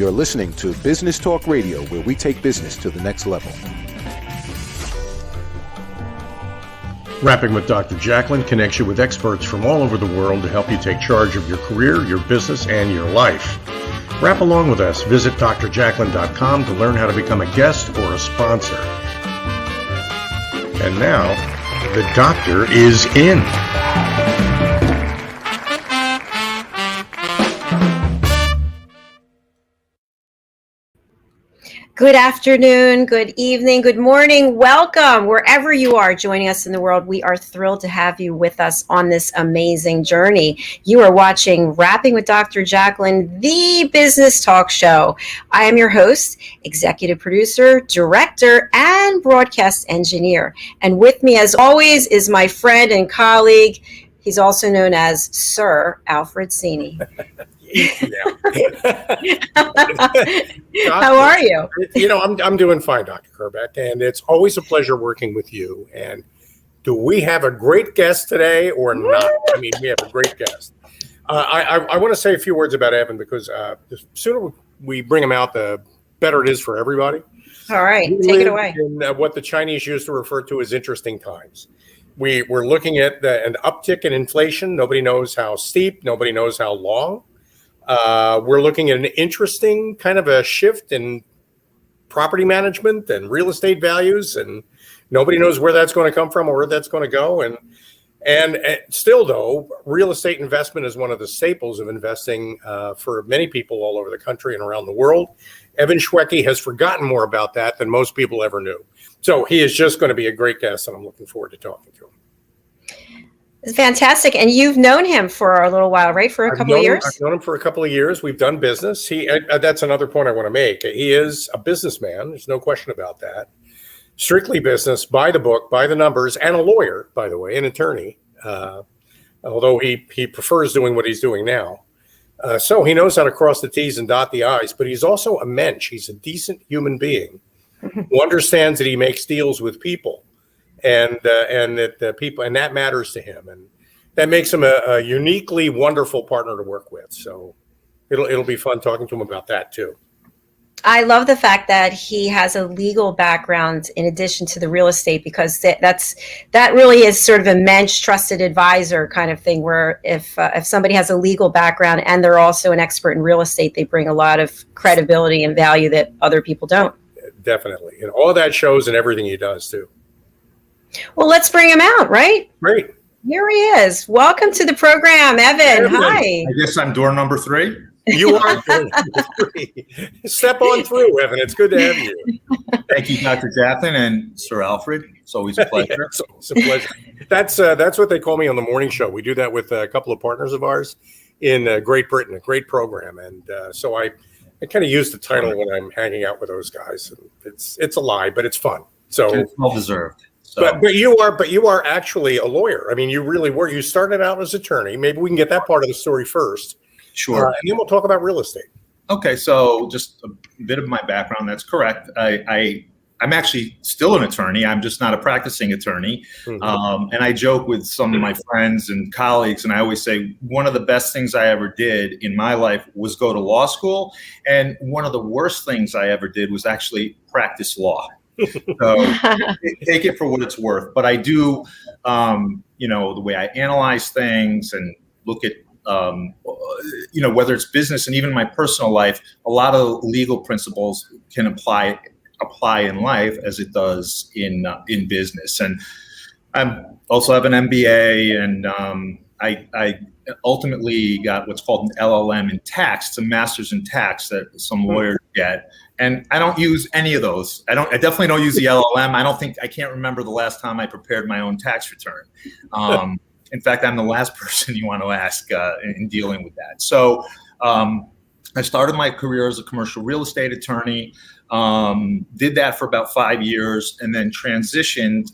You're listening to Business Talk Radio, where we take business to the next level. Rapping with Dr. Jacalyn connects you with experts from all over the world to help you take charge of your career, your business, and your life. Rap along with us. Visit drjacalyn.com to learn how to become a guest or a sponsor. And now, the doctor is in. Good afternoon, good evening, good morning. Welcome wherever you are joining us in the world. We are thrilled to have you with us on this amazing journey. You are watching Rapping with Dr. Jacalyn, the business talk show. I am your host, executive producer, director, and broadcast engineer. And with me, as always, is my friend and colleague. He's also known as Sir Alfred Cini. How are you? I'm doing fine, Dr. Kerbeck, and it's always a pleasure working with you. And do we have a great guest today or not? I mean, we have a great guest. I want to say a few words about Evan because the sooner we bring him out, the better it is for everybody. All right, take it away. In what the Chinese used to refer to as interesting times. We're looking at an uptick in inflation. Nobody knows how steep. Nobody knows how long. We're looking at an interesting kind of a shift in property management and real estate values, and nobody knows where that's going to come from or where that's going to go. And still, though, real estate investment is one of the staples of investing for many people all over the country and around the world. Evan Shweky has forgotten more about that than most people ever knew. So he is just going to be a great guest, and I'm looking forward to talking to him. It's fantastic. And you've known him for a little while, right? For a couple of years? I've known him for a couple of years. We've done business. That's another point I want to make. He is a businessman. There's no question about that. Strictly business, by the book, by the numbers, and a lawyer, by the way, an attorney, although he prefers doing what he's doing now. So he knows how to cross the T's and dot the I's, but he's also a mensch. He's a decent human being who understands that he makes deals with people. And that the people, and that matters to him, and that makes him a uniquely wonderful partner to work with. So it'll be fun talking to him about that too. I love the fact that he has a legal background in addition to the real estate, because that really is sort of a mensch trusted advisor kind of thing, where if somebody has a legal background and they're also an expert in real estate, they bring a lot of credibility and value that other people don't. Definitely, and all that shows in everything he does too. Well, let's bring him out, right? Great. Here he is. Welcome to the program, Evan. Hi. I guess I'm door number 3. You are door number 3. Step on through, Evan. It's good to have you. Thank you, Dr. Jacalyn and Sir Alfred. It's always a pleasure. Yeah, it's a pleasure. That's what they call me on the morning show. We do that with a couple of partners of ours in Great Britain, a great program. And so I kind of use the title when I'm hanging out with those guys. It's a lie, but it's fun. So it's well deserved. So. But you are actually a lawyer. I mean, you really were. You started out as an attorney. Maybe we can get that part of the story first. Sure. And then we'll talk about real estate. Okay, so just a bit of my background. That's correct. I'm actually still an attorney. I'm just not a practicing attorney. Mm-hmm. And I joke with some of my friends and colleagues, and I always say one of the best things I ever did in my life was go to law school. And one of the worst things I ever did was actually practice law. So take it for what it's worth. But I do, the way I analyze things and look at, whether it's business and even my personal life, a lot of legal principles can apply in life as it does in business. And I also have an MBA, and I ultimately got what's called an LLM in tax. It's a master's in tax that some lawyers get. And I don't use any of those. I definitely don't use the LLM. I can't remember the last time I prepared my own tax return. In fact, I'm the last person you want to ask in dealing with that. So I started my career as a commercial real estate attorney, did that for about 5 years, and then transitioned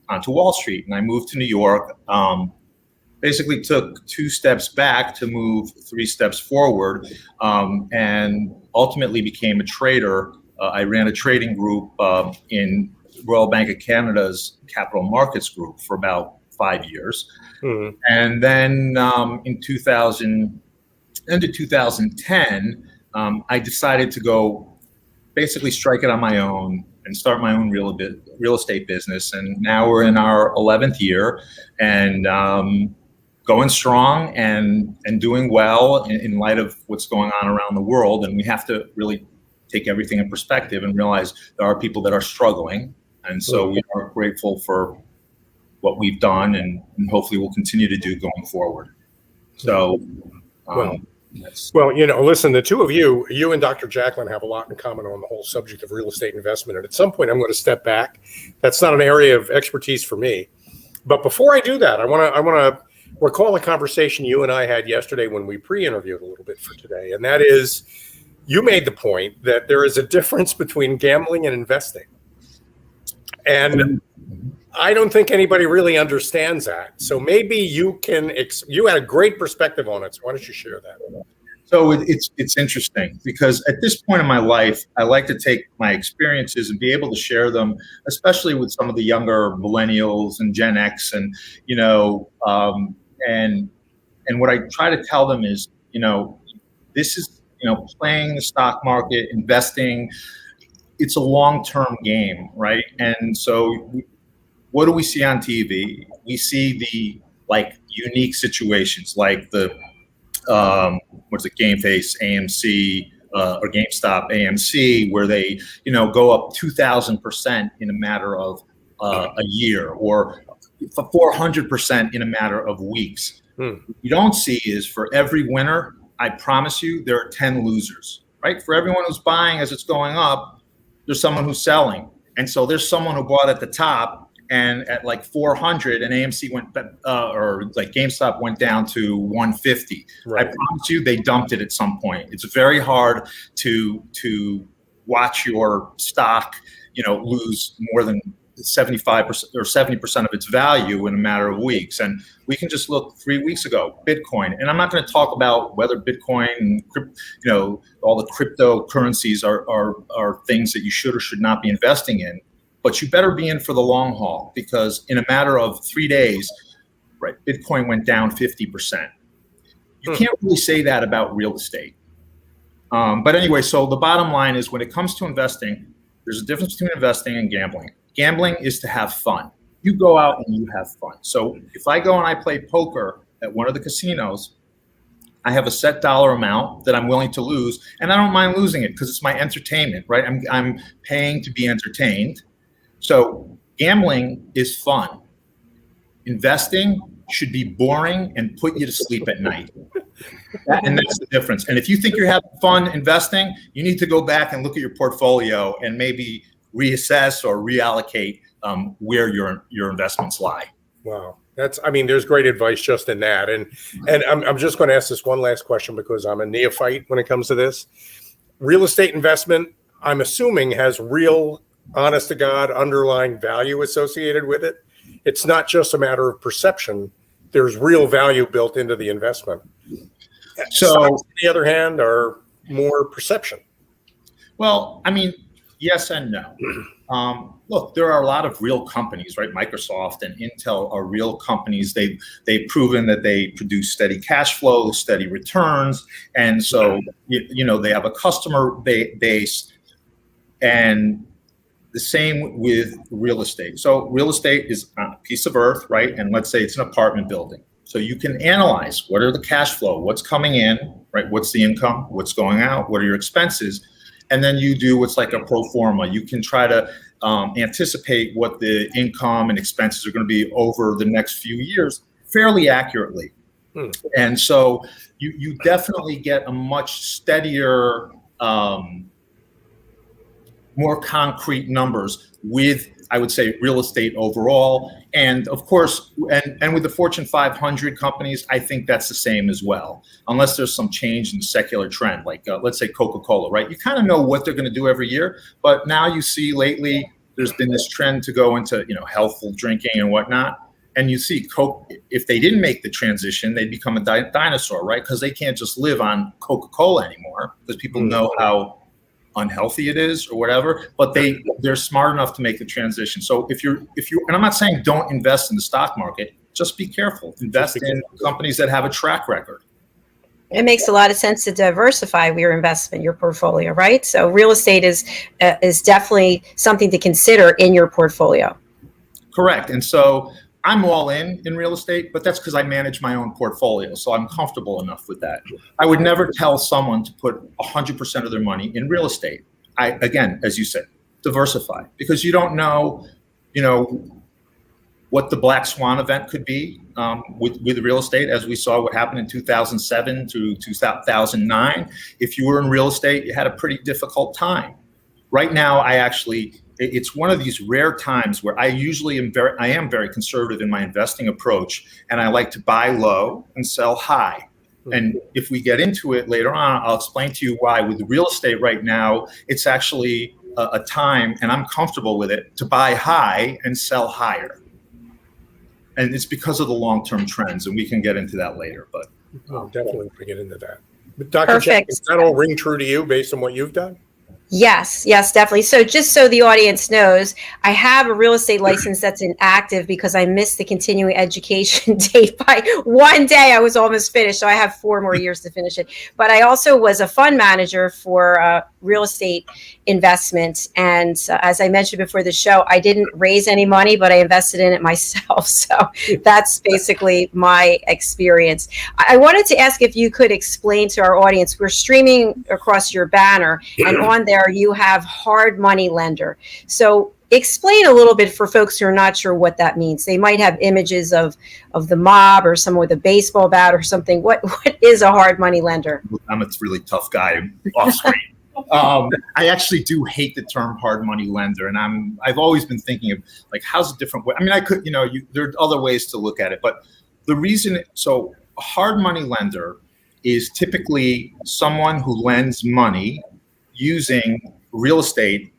onto Wall Street. And I moved to New York, basically took 2 steps back to move 3 steps forward, and ultimately became a trader. I ran a trading group in Royal Bank of Canada's capital markets group for about 5 years. And then in 2010, I decided to go basically strike it on my own and start my own real estate business. And now we're in our 11th year and going strong and doing well in light of what's going on around the world. And we have to really take everything in perspective and realize there are people that are struggling. And so we are grateful for what we've done and hopefully we'll continue to do going forward. So, well, listen, the two of you and Dr. Jacalyn have a lot in common on the whole subject of real estate investment. And at some point, I'm going to step back. That's not an area of expertise for me. But before I do that, I want to recall a conversation you and I had yesterday when we pre-interviewed a little bit for today. And that is, you made the point that there is a difference between gambling and investing. And I don't think anybody really understands that. So maybe you had a great perspective on it. So why don't you share that? So it's interesting because at this point in my life, I like to take my experiences and be able to share them, especially with some of the younger millennials and Gen X and, and what I try to tell them is, this is, playing the stock market, investing, it's a long-term game, right? And so what do we see on TV? We see the unique situations like the Game Face AMC or GameStop AMC, where they go up 2,000% in a matter of a year, or 400% in a matter of weeks. What you don't see is for every winner, I promise you, there are 10 losers, right? For everyone who's buying as it's going up, there's someone who's selling. And so there's someone who bought at the top and at 400 and AMC went, or GameStop went down to 150. Right. I promise you they dumped it at some point. It's very hard to watch your stock, lose more than 75% or 70% of its value in a matter of weeks. And we can just look 3 weeks ago, Bitcoin. And I'm not going to talk about whether Bitcoin and all the cryptocurrencies are things that you should or should not be investing in, but you better be in for the long haul, because in a matter of 3 days, right, Bitcoin went down 50%. You can't really say that about real estate. But anyway, so the bottom line is when it comes to investing, there's a difference between investing and gambling. Gambling is to have fun. You go out and you have fun. So if I go and I play poker at one of the casinos, I have a set dollar amount that I'm willing to lose, and I don't mind losing it because it's my entertainment, right? I'm paying to be entertained. So gambling is fun. Investing should be boring and put you to sleep at night. And that's the difference. And if you think you're having fun investing, you need to go back and look at your portfolio and maybe reassess or reallocate where your investments lie. Wow. There's great advice just in that. And I'm just going to ask this one last question because I'm a neophyte when it comes to this. Real estate investment, I'm assuming, has real, honest to God, underlying value associated with it. It's not just a matter of perception. There's real value built into the investment. So, stocks, on the other hand, are more perception. Well, yes and no. Look, there are a lot of real companies, right? Microsoft and Intel are real companies. They've proven that they produce steady cash flow, steady returns, and so they have a customer base. And the same with real estate. So real estate is a piece of earth, right? And let's say it's an apartment building. So you can analyze what are the cash flow, what's coming in, right? What's the income, what's going out, what are your expenses? And then you do what's like a pro forma. You can try to anticipate what the income and expenses are going to be over the next few years fairly accurately. And so you definitely get a much steadier, more concrete numbers with, I would say, real estate overall. And of course, and with the Fortune 500 companies, I think that's the same as well, unless there's some change in the secular trend, like let's say Coca-Cola, right? You kind of know what they're going to do every year, but now you see lately there's been this trend to go into, healthful drinking and whatnot. And you see Coke, if they didn't make the transition, they'd become a dinosaur, right? Because they can't just live on Coca-Cola anymore because people know how unhealthy it is or whatever, but they're smart enough to make the transition. So if you, and I'm not saying don't invest in the stock market, just be careful. Invest in companies that have a track record. It makes a lot of sense to diversify your investment, your portfolio, right? So real estate is definitely something to consider in your portfolio. Correct. And so I'm all in real estate, but that's because I manage my own portfolio. So I'm comfortable enough with that. I would never tell someone to put 100% of their money in real estate. Again, as you said, diversify, because you don't know, what the black swan event could be with real estate, as we saw what happened in 2007 to 2009. If you were in real estate, you had a pretty difficult time. Right now, it's one of these rare times where I am very conservative in my investing approach, and I like to buy low and sell high. And if we get into it later on, I'll explain to you why. With real estate right now, it's actually a time, and I'm comfortable with it, to buy high and sell higher. And it's because of the long-term trends, and we can get into that later. But definitely we get into that. But Dr. Perfect. Does that all ring true to you based on what you've done? Yes, definitely. So just so the audience knows, I have a real estate license that's inactive because I missed the continuing education date by one day. I was almost finished. So I have 4 more years to finish it. But I also was a fund manager for real estate investment. And as I mentioned before the show, I didn't raise any money, but I invested in it myself. So that's basically my experience. I wanted to ask if you could explain to our audience, we're streaming across your banner, and on there you have hard money lender. So explain a little bit for folks who are not sure what that means. They might have images of the mob or someone with a baseball bat or something. What is a hard money lender? I'm a really tough guy off screen. I actually do hate the term hard money lender, and I've always been thinking of how's a different way. I mean, I could, there are other ways to look at it, but the reason, so a hard money lender is typically someone who lends money using real estate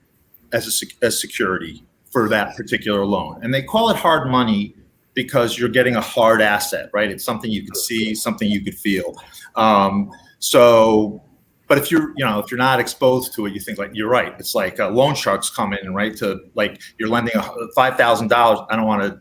as security for that particular loan. And they call it hard money because you're getting a hard asset, right? It's something you could see, something you could feel. But if you're not exposed to it, you think you're right. It's like loan sharks come in, right? To you're lending $5,000. I don't want to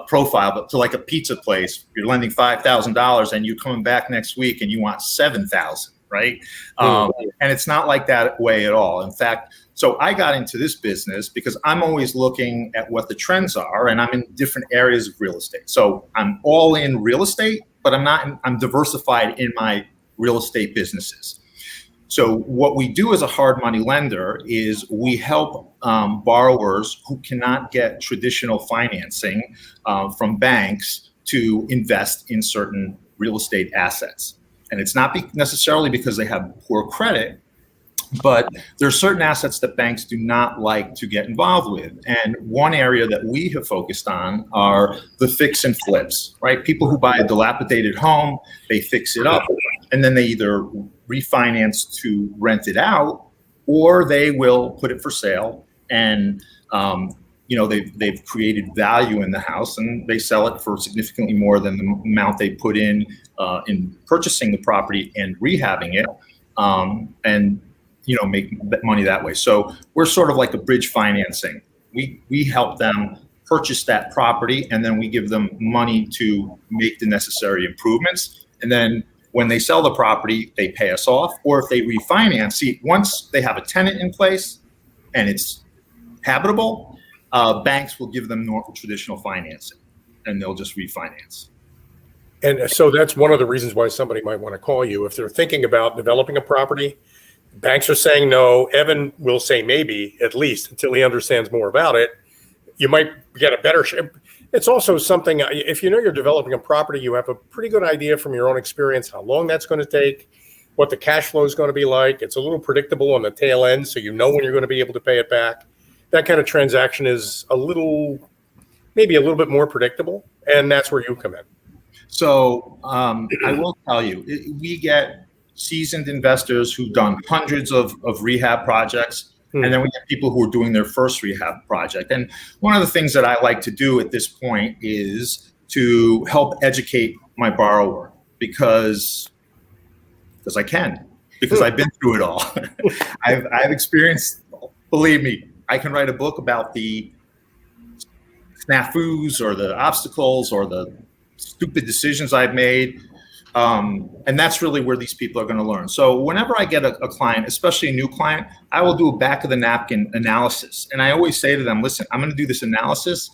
profile, but to a pizza place, you're lending $5,000 and you're coming back next week and you want $7,000. Right. And it's not like that way at all. In fact, so I got into this business because I'm always looking at what the trends are, and I'm in different areas of real estate. So I'm all in real estate, but I'm diversified in my real estate businesses. So what we do as a hard money lender is we help borrowers who cannot get traditional financing from banks to invest in certain real estate assets. And it's not necessarily because they have poor credit, but there are certain assets that banks do not like to get involved with. And one area that we have focused on are the fix and flips, right? People who buy a dilapidated home, they fix it up, and then they either refinance to rent it out, or they will put it for sale and they've created value in the house, and they sell it for significantly more than the amount they put in purchasing the property and rehabbing it, and make money that way. So we're sort of like a bridge financing. We help them purchase that property, and then we give them money to make the necessary improvements. And then when they sell the property, they pay us off. Or if they refinance, once they have a tenant in place and it's habitable, banks will give them normal traditional financing, and they'll just refinance. And so that's one of the reasons why somebody might want to call you. If they're thinking about developing a property, banks are saying no. Evan will say maybe, at least until he understands more about it. You might get a better share. It's also something, if you're developing a property, you have a pretty good idea from your own experience how long that's going to take, what the cash flow is going to be like. It's a little predictable on the tail end, so you know when you're going to be able to pay it back. That kind of transaction is maybe a little bit more predictable, and that's where you come in. So I will tell you, we get seasoned investors who've done hundreds of rehab projects, and then we have people who are doing their first rehab project. And one of the things that I like to do at this point is to help educate my borrower because I can, because I've been through it all. I've experienced, believe me, I can write a book about the snafus or the obstacles or the stupid decisions I've made. And that's really where these people are going to learn. So whenever I get a client, especially a new client, I will do a back of the napkin analysis. And I always say to them, listen, I'm going to do this analysis.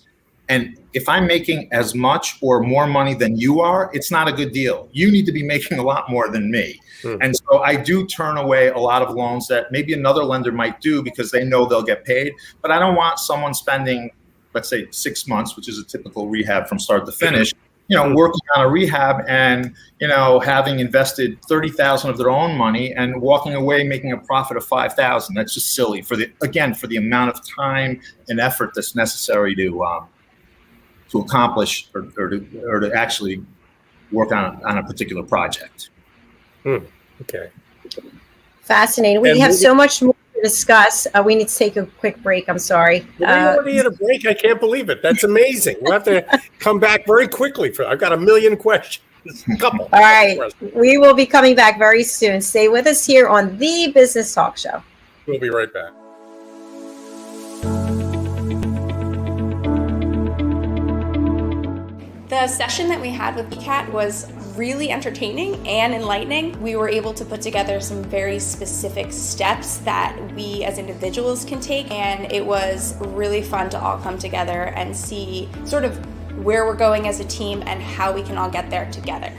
And if I'm making as much or more money than you are, it's not a good deal. You need to be making a lot more than me. And so I do turn away a lot of loans that maybe another lender might do because they know they'll get paid. But I don't want someone spending, let's say, 6 months, which is a typical rehab from start to finish, working on a rehab and, having invested $30,000 of their own money and walking away making a profit of $5,000. That's just silly for the amount of time and effort that's necessary to accomplish or to actually work on a particular project. Okay. Fascinating. We have so much more to discuss. We need to take a quick break. I'm sorry. We already had a break. I can't believe it. That's amazing. We'll have to come back very quickly. I've got a million questions. Couple. All right. We will be coming back very soon. Stay with us here on the Business Talk Show. We'll be right back. The session that we had with BCAT was really entertaining and enlightening. We were able to put together some very specific steps that we as individuals can take, and it was really fun to all come together and see sort of where we're going as a team and how we can all get there together.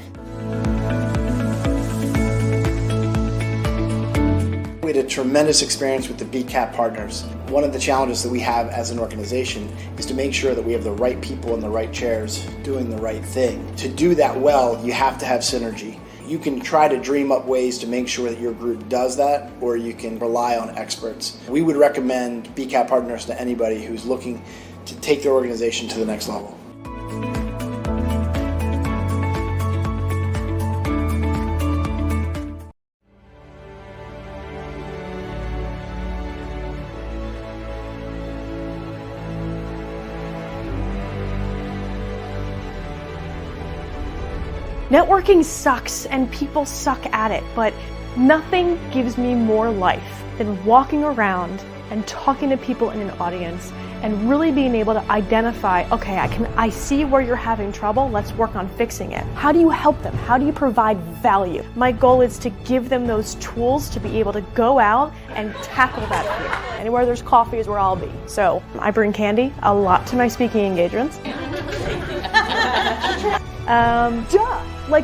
We had a tremendous experience with the BCAT partners. One of the challenges that we have as an organization is to make sure that we have the right people in the right chairs doing the right thing. To do that well, you have to have synergy. You can try to dream up ways to make sure that your group does that, or you can rely on experts. We would recommend BCAT partners to anybody who's looking to take their organization to the next level. Networking sucks and people suck at it, but nothing gives me more life than walking around and talking to people in an audience and really being able to identify, okay, I see where you're having trouble, let's work on fixing it. How do you help them? How do you provide value? My goal is to give them those tools to be able to go out and tackle that fear. Anywhere there's coffee is where I'll be. So I bring candy a lot to my speaking engagements.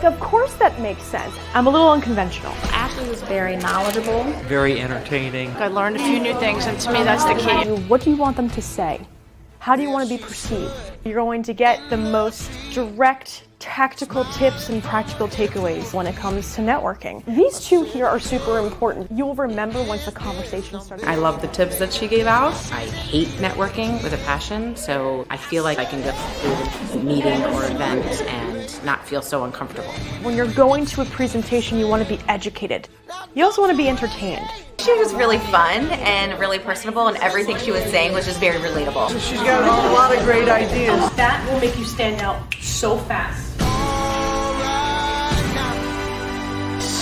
Of course that makes sense. I'm a little unconventional. Ashley was very knowledgeable. Very entertaining. I learned a few new things, and to me that's the key. What do you want them to say? How do you want to be perceived? You're going to get the most direct, tactical tips and practical takeaways when it comes to networking. These two here are super important. You'll remember once the conversation starts. I love the tips that she gave out. I hate networking with a passion, so I feel like I can get through a meeting or event and not feel so uncomfortable. When you're going to a presentation, you want to be educated. You also want to be entertained. She was really fun and really personable, and everything she was saying was just very relatable. She's got a lot of great ideas. That will make you stand out so fast.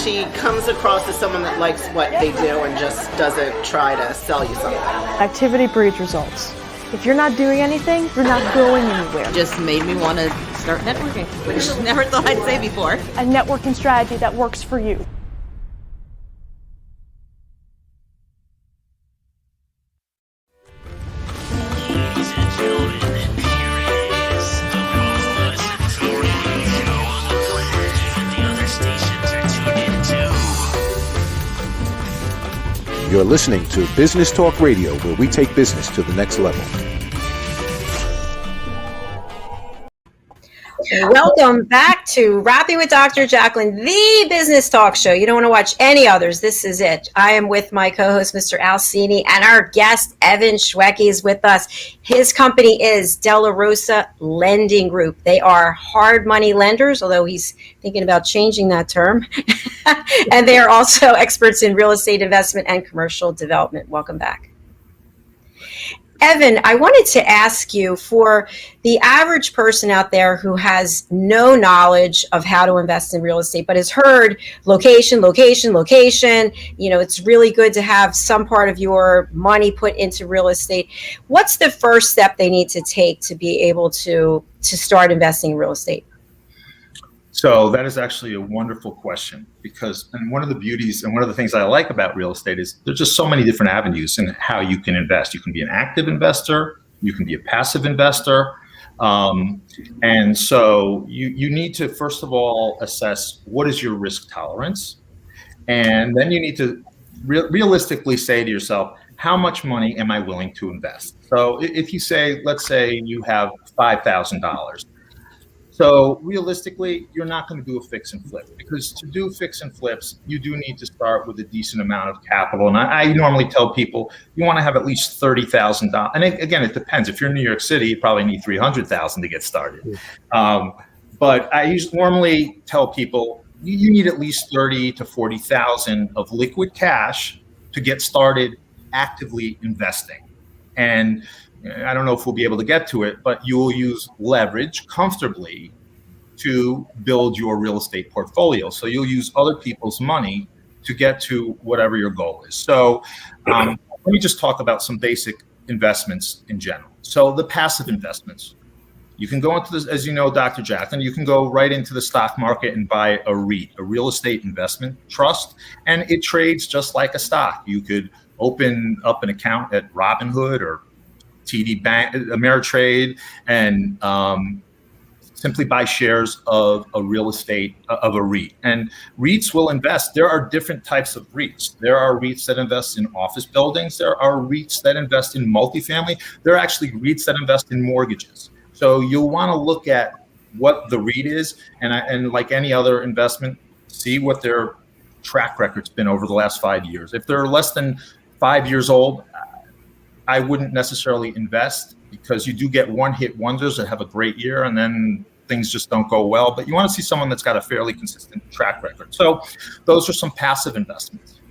She comes across as someone that likes what they do and just doesn't try to sell you something. Activity breeds results. If you're not doing anything, you're not going anywhere. Just made me want to start networking, which I never thought I'd say before. A networking strategy that works for you. You're listening to Business Talk Radio, where we take business to the next level. Welcome back to Rapping with Dr. Jacalyn, the business talk show. You don't want to watch any others. This is it. I am with my co-host, Mr. Cini, and our guest, Evan Shweky, is with us. His company is Delarosa Lending Group. They are hard money lenders, although he's thinking about changing that term. And they are also experts in real estate investment and commercial development. Welcome back. Evan, I wanted to ask you, for the average person out there who has no knowledge of how to invest in real estate, but has heard location, it's really good to have some part of your money put into real estate. What's the first step they need to take to be able to start investing in real estate? So that is actually a wonderful question, because, and one of the beauties and one of the things I like about real estate is there's just so many different avenues in how you can invest. You can be an active investor, you can be a passive investor. And so you need to, first of all, assess what is your risk tolerance. And then you need to realistically say to yourself, how much money am I willing to invest? So if you say, let's say you have $5,000. So realistically, you're not going to do a fix and flip, because to do fix and flips, you do need to start with a decent amount of capital. And I normally tell people you want to have at least $30,000. And again, it depends. If you're in New York City, you probably need $300,000 to get started. But I normally tell people you need at least $30,000 to $40,000 of liquid cash to get started actively investing. And I don't know if we'll be able to get to it, but you will use leverage comfortably to build your real estate portfolio. So you'll use other people's money to get to whatever your goal is. So let me just talk about some basic investments in general. So the passive investments, you can go into this, as you know, Dr. Jacalyn, you can go right into the stock market and buy a REIT, a real estate investment trust, and it trades just like a stock. You could open up an account at Robinhood or TD Bank, Ameritrade, and simply buy shares of a real estate, of a REIT. And REITs will invest. There are different types of REITs. There are REITs that invest in office buildings. There are REITs that invest in multifamily. There are actually REITs that invest in mortgages. So you'll want to look at what the REIT is, and like any other investment, see what their track record's been over the last 5 years. If they're less than 5 years old, I wouldn't necessarily invest, because you do get one-hit wonders that have a great year and then things just don't go well. But you want to see someone that's got a fairly consistent track record. So those are some passive investments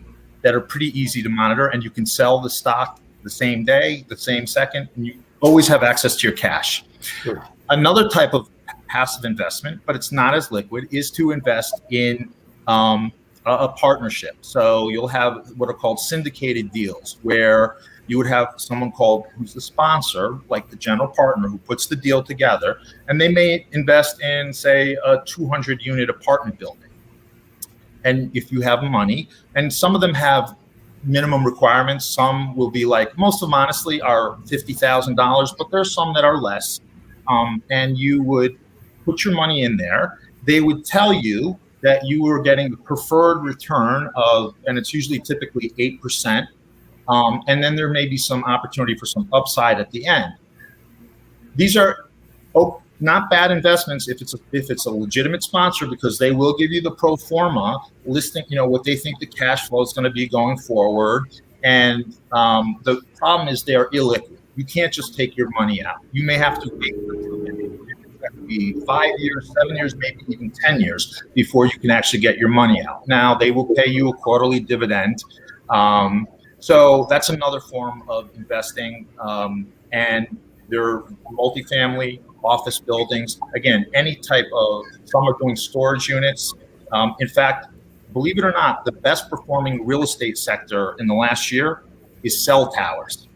that are pretty easy to monitor, and you can sell the stock the same day, the same second, and you always have access to your cash. Sure. Another type of passive investment, but it's not as liquid, is to invest in a partnership. So you'll have what are called syndicated deals, where you would have someone who's the sponsor, like the general partner, who puts the deal together, and they may invest in, say, a 200-unit apartment building. And if you have money, and some of them have minimum requirements, some will be like, most of them honestly are $50,000, but there's some that are less. And you would put your money in there. They would tell you that you were getting the preferred return of, and it's usually typically 8%. And then there may be some opportunity for some upside at the end. These are not bad investments if it's a legitimate sponsor, because they will give you the pro forma listing, what they think the cash flow is going to be going forward. And the problem is they are illiquid. You can't just take your money out. You may have to wait for be 5 years, 7 years, maybe even 10 years before you can actually get your money out. Now, they will pay you a quarterly dividend. So that's another form of investing. And they're multifamily, office buildings. Again, any type of, some are doing storage units. In fact, believe it or not, the best performing real estate sector in the last year is cell towers.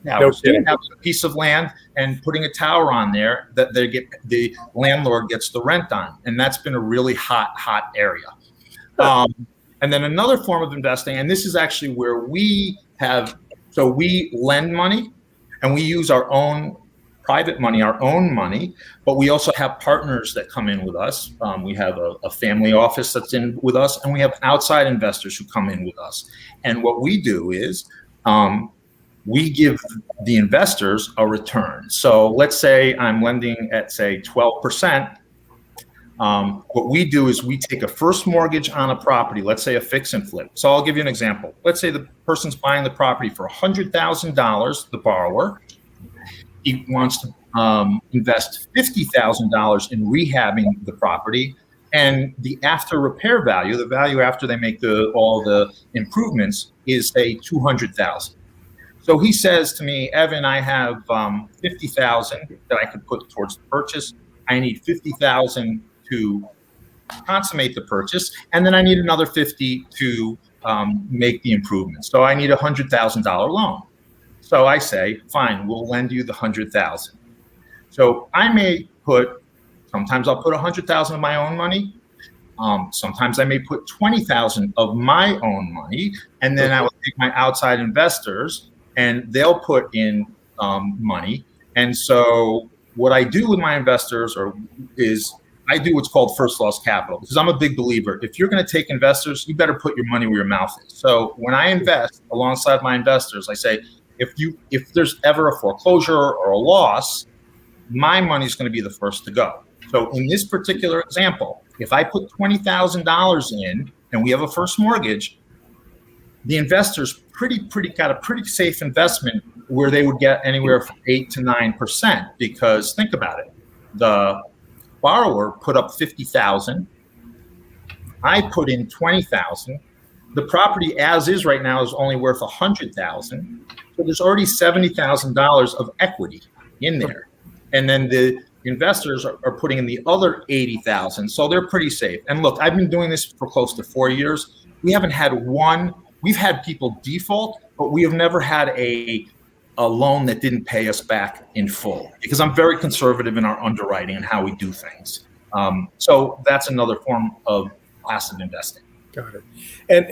Towers. You have a piece of land and putting a tower on there that the landlord gets the rent on. And that's been a really hot area. And then another form of investing, and this is actually where we lend money and we use our own private money, our own money, but we also have partners that come in with us. We have a family office that's in with us, and we have outside investors who come in with us. And what we do is we give the investors a return. So let's say I'm lending at, say, 12%. What we do is we take a first mortgage on a property, let's say a fix and flip. So I'll give you an example. Let's say the person's buying the property for $100,000, the borrower. He wants to invest $50,000 in rehabbing the property, and the after repair value, the value after they make all the improvements, is say $200,000. So he says to me, Evan, I have $50,000 that I could put towards the purchase. I need $50,000 to consummate the purchase, and then I need another $50,000 to make the improvements. So I need a $100,000 loan. So I say, fine, we'll lend you the $100,000. So I may put Sometimes I'll put 100,000 of my own money. Sometimes I may put 20,000 of my own money, and then I will take my outside investors and they'll put in money. And so what I do with my investors is I do what's called first loss capital, because I'm a big believer. If you're going to take investors, you better put your money where your mouth is. So when I invest alongside my investors, I say, if there's ever a foreclosure or a loss, my money is going to be the first to go. So in this particular example, if I put $20,000 in and we have a first mortgage, the investors got a pretty safe investment where they would get anywhere from 8 to 9%, because think about it. The borrower put up 50,000. I put in 20,000. The property as is right now is only worth 100,000. So there's already $70,000 of equity in there. And then the investors are putting in the other 80,000. So they're pretty safe. And look, I've been doing this for close to 4 years. We've had people default, but we have never had a loan that didn't pay us back in full, because I'm very conservative in our underwriting and how we do things. So that's another form of passive investing. Got it. And,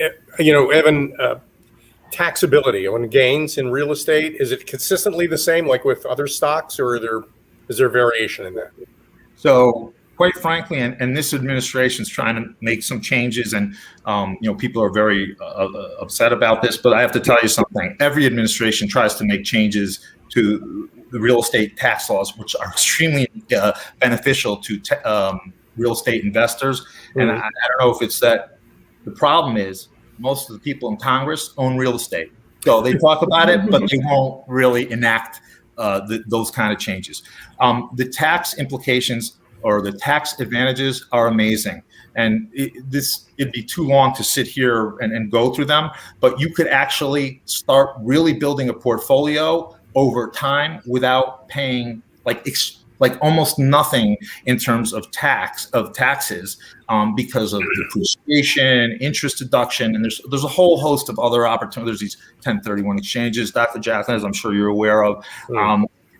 Evan, taxability on gains in real estate, is it consistently the same like with other stocks, or is there variation in that? So quite frankly, and this administration is trying to make some changes, and people are very upset about this, but I have to tell you something. Every administration tries to make changes to the real estate tax laws, which are extremely beneficial to real estate investors. Mm-hmm. And I don't know if it's that the problem is most of the people in Congress own real estate. So they talk about it, but they won't really enact those kind of changes. The tax implications or the tax advantages are amazing. And it'd be too long to sit here and go through them, but you could actually start really building a portfolio over time without paying like almost nothing in terms of taxes because of depreciation, interest deduction, and there's a whole host of other opportunities. There's these 1031 exchanges, Dr. Jacalyn, as I'm sure you're aware of.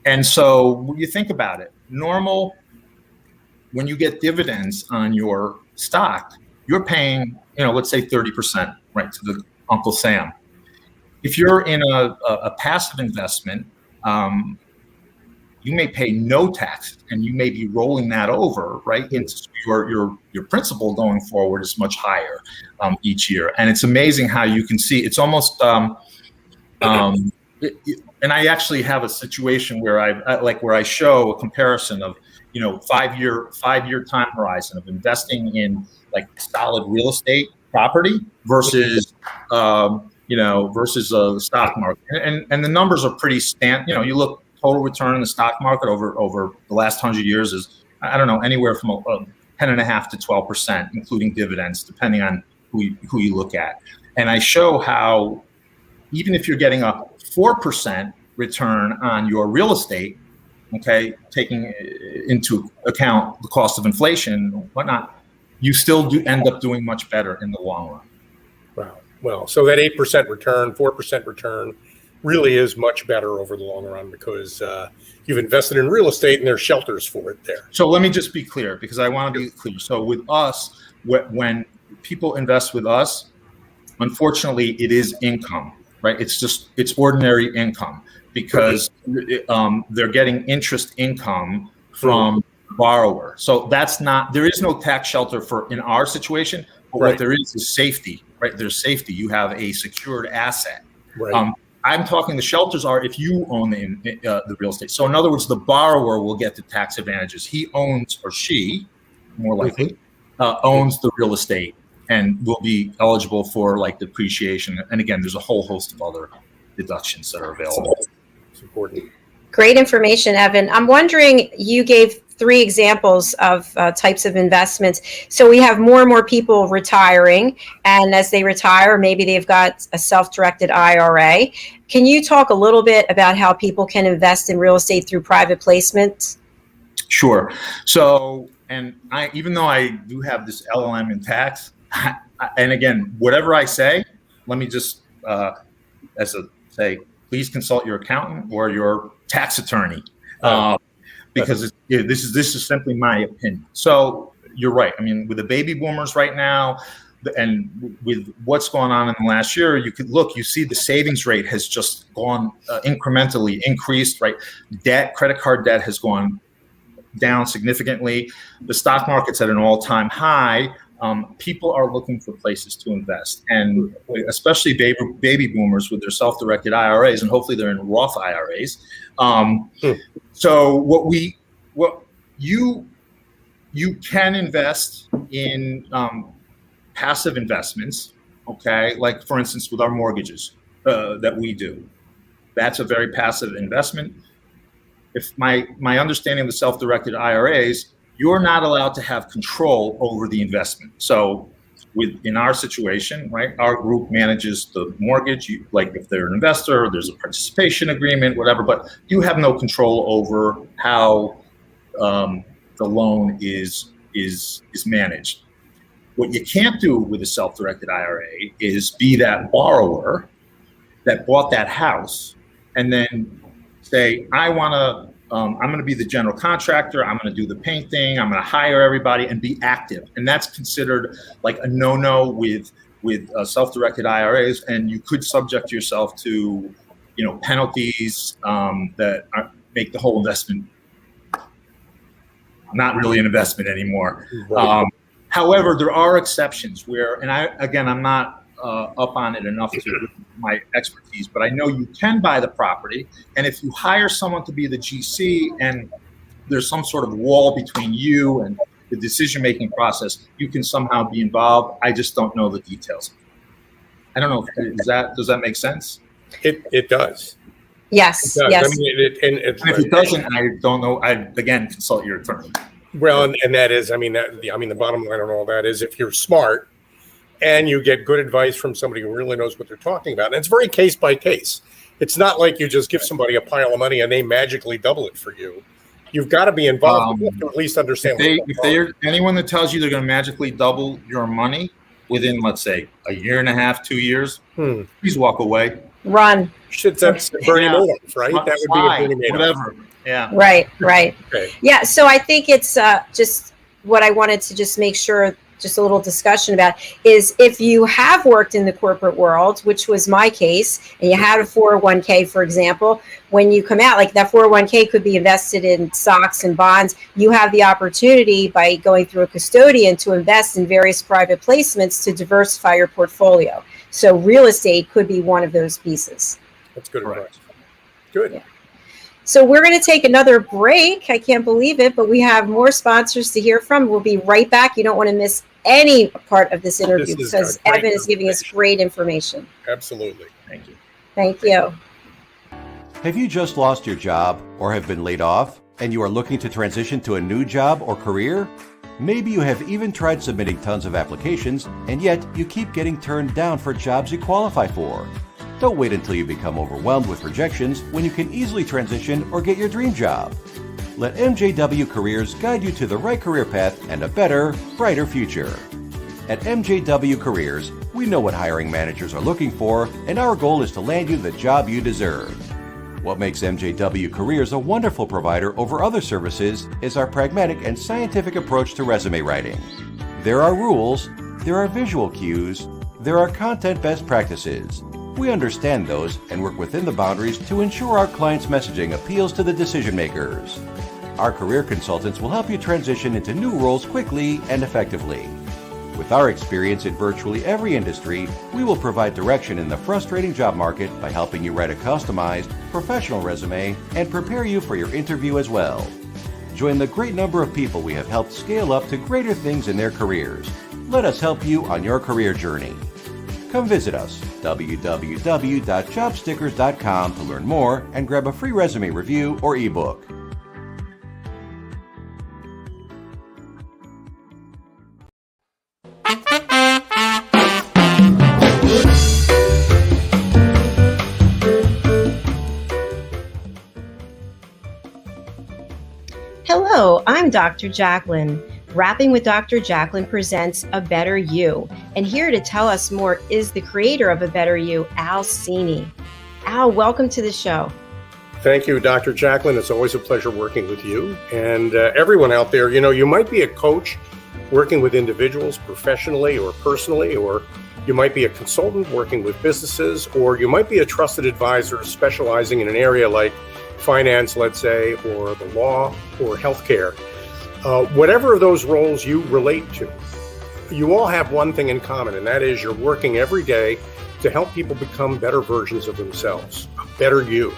And so when you think about it, when you get dividends on your stock, you're paying, let's say 30%, right, to the Uncle Sam. If you're in a passive investment, you may pay no tax, and you may be rolling that over, right, into your principal going forward is much higher each year. And it's amazing how you can see it's almost and I actually have a situation where I show a comparison of 5-year time horizon of investing in like solid real estate property versus versus the stock market, and the numbers are pretty you look total return in the stock market over the last 100 years is anywhere from 10.5% to 12%, including dividends, depending on who you look at. And I show how even if you're getting a 4% return on your real estate, okay, taking into account the cost of inflation and whatnot, you still do end up doing much better in the long run. Wow. Well, so that 8% return, 4% return really is much better over the long run because you've invested in real estate and there's shelters for it there. So let me just be clear, because I want to be clear. So with us, when people invest with us, unfortunately, it is income, right? It's ordinary income, because they're getting interest income from borrower. So there is no tax shelter in our situation, but what there is safety, right? There's safety. You have a secured asset. Right. I'm talking the shelters are if you own the real estate. So in other words, the borrower will get the tax advantages. He owns, or she, more likely, owns the real estate and will be eligible for like depreciation. And again, there's a whole host of other deductions that are available. It's important. Great information, Evan. I'm wondering, you gave 3 examples of types of investments. So we have more and more people retiring, and as they retire, maybe they've got a self-directed IRA. Can you talk a little bit about how people can invest in real estate through private placements? Sure. So, and even though I do have this LLM in tax, and again, whatever I say, let me just say, please consult your accountant or your tax attorney. because this is simply my opinion. So you're right. I mean, with the baby boomers right now, and with what's going on in the last year, you see the savings rate has just gone incrementally increased, right? Credit card debt has gone down significantly. The stock market's at an all-time high. People are looking for places to invest, and especially baby boomers with their self-directed IRAs, and hopefully they're in Roth IRAs. So you can invest in passive investments, okay? Like for instance, with our mortgages that we do, that's a very passive investment. If my understanding of the self-directed IRAs, you're not allowed to have control over the investment. So in our situation, right, our group manages the mortgage. Like if they're an investor, there's a participation agreement, whatever, but you have no control over how the loan is managed. What you can't do with a self-directed IRA is be that borrower that bought that house and then say, I'm going to be the general contractor. I'm going to do the painting. I'm going to hire everybody and be active. And that's considered like a no-no with self-directed IRAs. And you could subject yourself to, penalties that make the whole investment not really an investment anymore. Right. However, there are exceptions where, and I'm not up on it enough to my expertise, but I know you can buy the property, and if you hire someone to be the GC and there's some sort of wall between you and the decision-making process, you can somehow be involved. I just don't know the details. I don't know. Does that make sense? It does. Yes. It does. Yes. I mean, and if it doesn't, I don't know. Again, consult your attorney. Well, and that is, the bottom line on all that is if you're smart and you get good advice from somebody who really knows what they're talking about, and it's very case by case. It's not like you just give somebody a pile of money and they magically double it for you. You've got to be involved. You have to at least understand. Anyone that tells you they're going to magically double your money within, let's say, a year and a half, 2 years, please walk away. Run. That's Bernie Madoff, right? That would be a Bernie Madoff. Whatever. Yeah. Right. Okay. Yeah. So I think it's just what I wanted to just make sure, just a little discussion about is if you have worked in the corporate world, which was my case, and you had a 401k, for example, when you come out, like that 401k could be invested in stocks and bonds. You have the opportunity by going through a custodian to invest in various private placements to diversify your portfolio. So real estate could be one of those pieces. That's good advice. Good. Yeah. So we're going to take another break. I can't believe it, but we have more sponsors to hear from. We'll be right back. You don't want to miss any part of this interview because Evan is giving us great information. Absolutely. Thank you. Thank you. Have you just lost your job or have been laid off and you are looking to transition to a new job or career? Maybe you have even tried submitting tons of applications and yet you keep getting turned down for jobs you qualify for. Don't wait until you become overwhelmed with rejections when you can easily transition or get your dream job. Let MJW Careers guide you to the right career path and a better, brighter future. At MJW Careers, we know what hiring managers are looking for, and our goal is to land you the job you deserve. What makes MJW Careers a wonderful provider over other services is our pragmatic and scientific approach to resume writing. There are rules, there are visual cues, there are content best practices. We understand those and work within the boundaries to ensure our clients' messaging appeals to the decision makers. Our career consultants will help you transition into new roles quickly and effectively. With our experience in virtually every industry, we will provide direction in the frustrating job market by helping you write a customized, professional resume and prepare you for your interview as well. Join the great number of people we have helped scale up to greater things in their careers. Let us help you on your career journey. Come visit us, www.jobstickers.com, to learn more and grab a free resume review or ebook. Hello, I'm Dr. Jacalyn. Rapping with Dr. Jacalyn presents A Better You. And here to tell us more is the creator of A Better You, Cini. Al, welcome to the show. Thank you, Dr. Jacalyn. It's always a pleasure working with you. And everyone out there, you might be a coach working with individuals professionally or personally, or you might be a consultant working with businesses, or you might be a trusted advisor specializing in an area like finance, let's say, or the law or healthcare. Whatever of those roles you relate to, you all have one thing in common, and that is you're working every day to help people become better versions of themselves, a better you.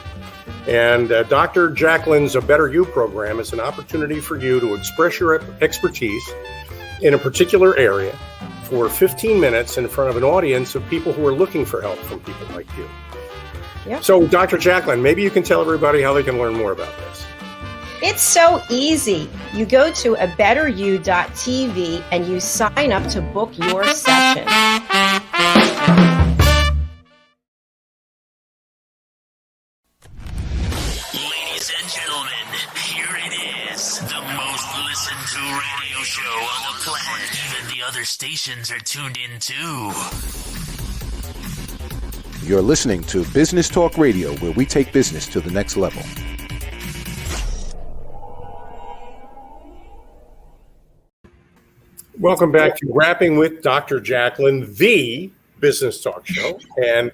And Dr. Jacalyn's A Better You program is an opportunity for you to express your expertise in a particular area for 15 minutes in front of an audience of people who are looking for help from people like you. Yep. So, Dr. Jacalyn, maybe you can tell everybody how they can learn more about this. It's so easy. You go to abetteryou.tv and you sign up to book your session. Ladies and gentlemen, here it is, the most listened to radio show on the planet. Even the other stations are tuned in too. You're listening to Business Talk Radio, where we take business to the next level. Welcome back to Rapping with Dr. Jacalyn, the business talk show. And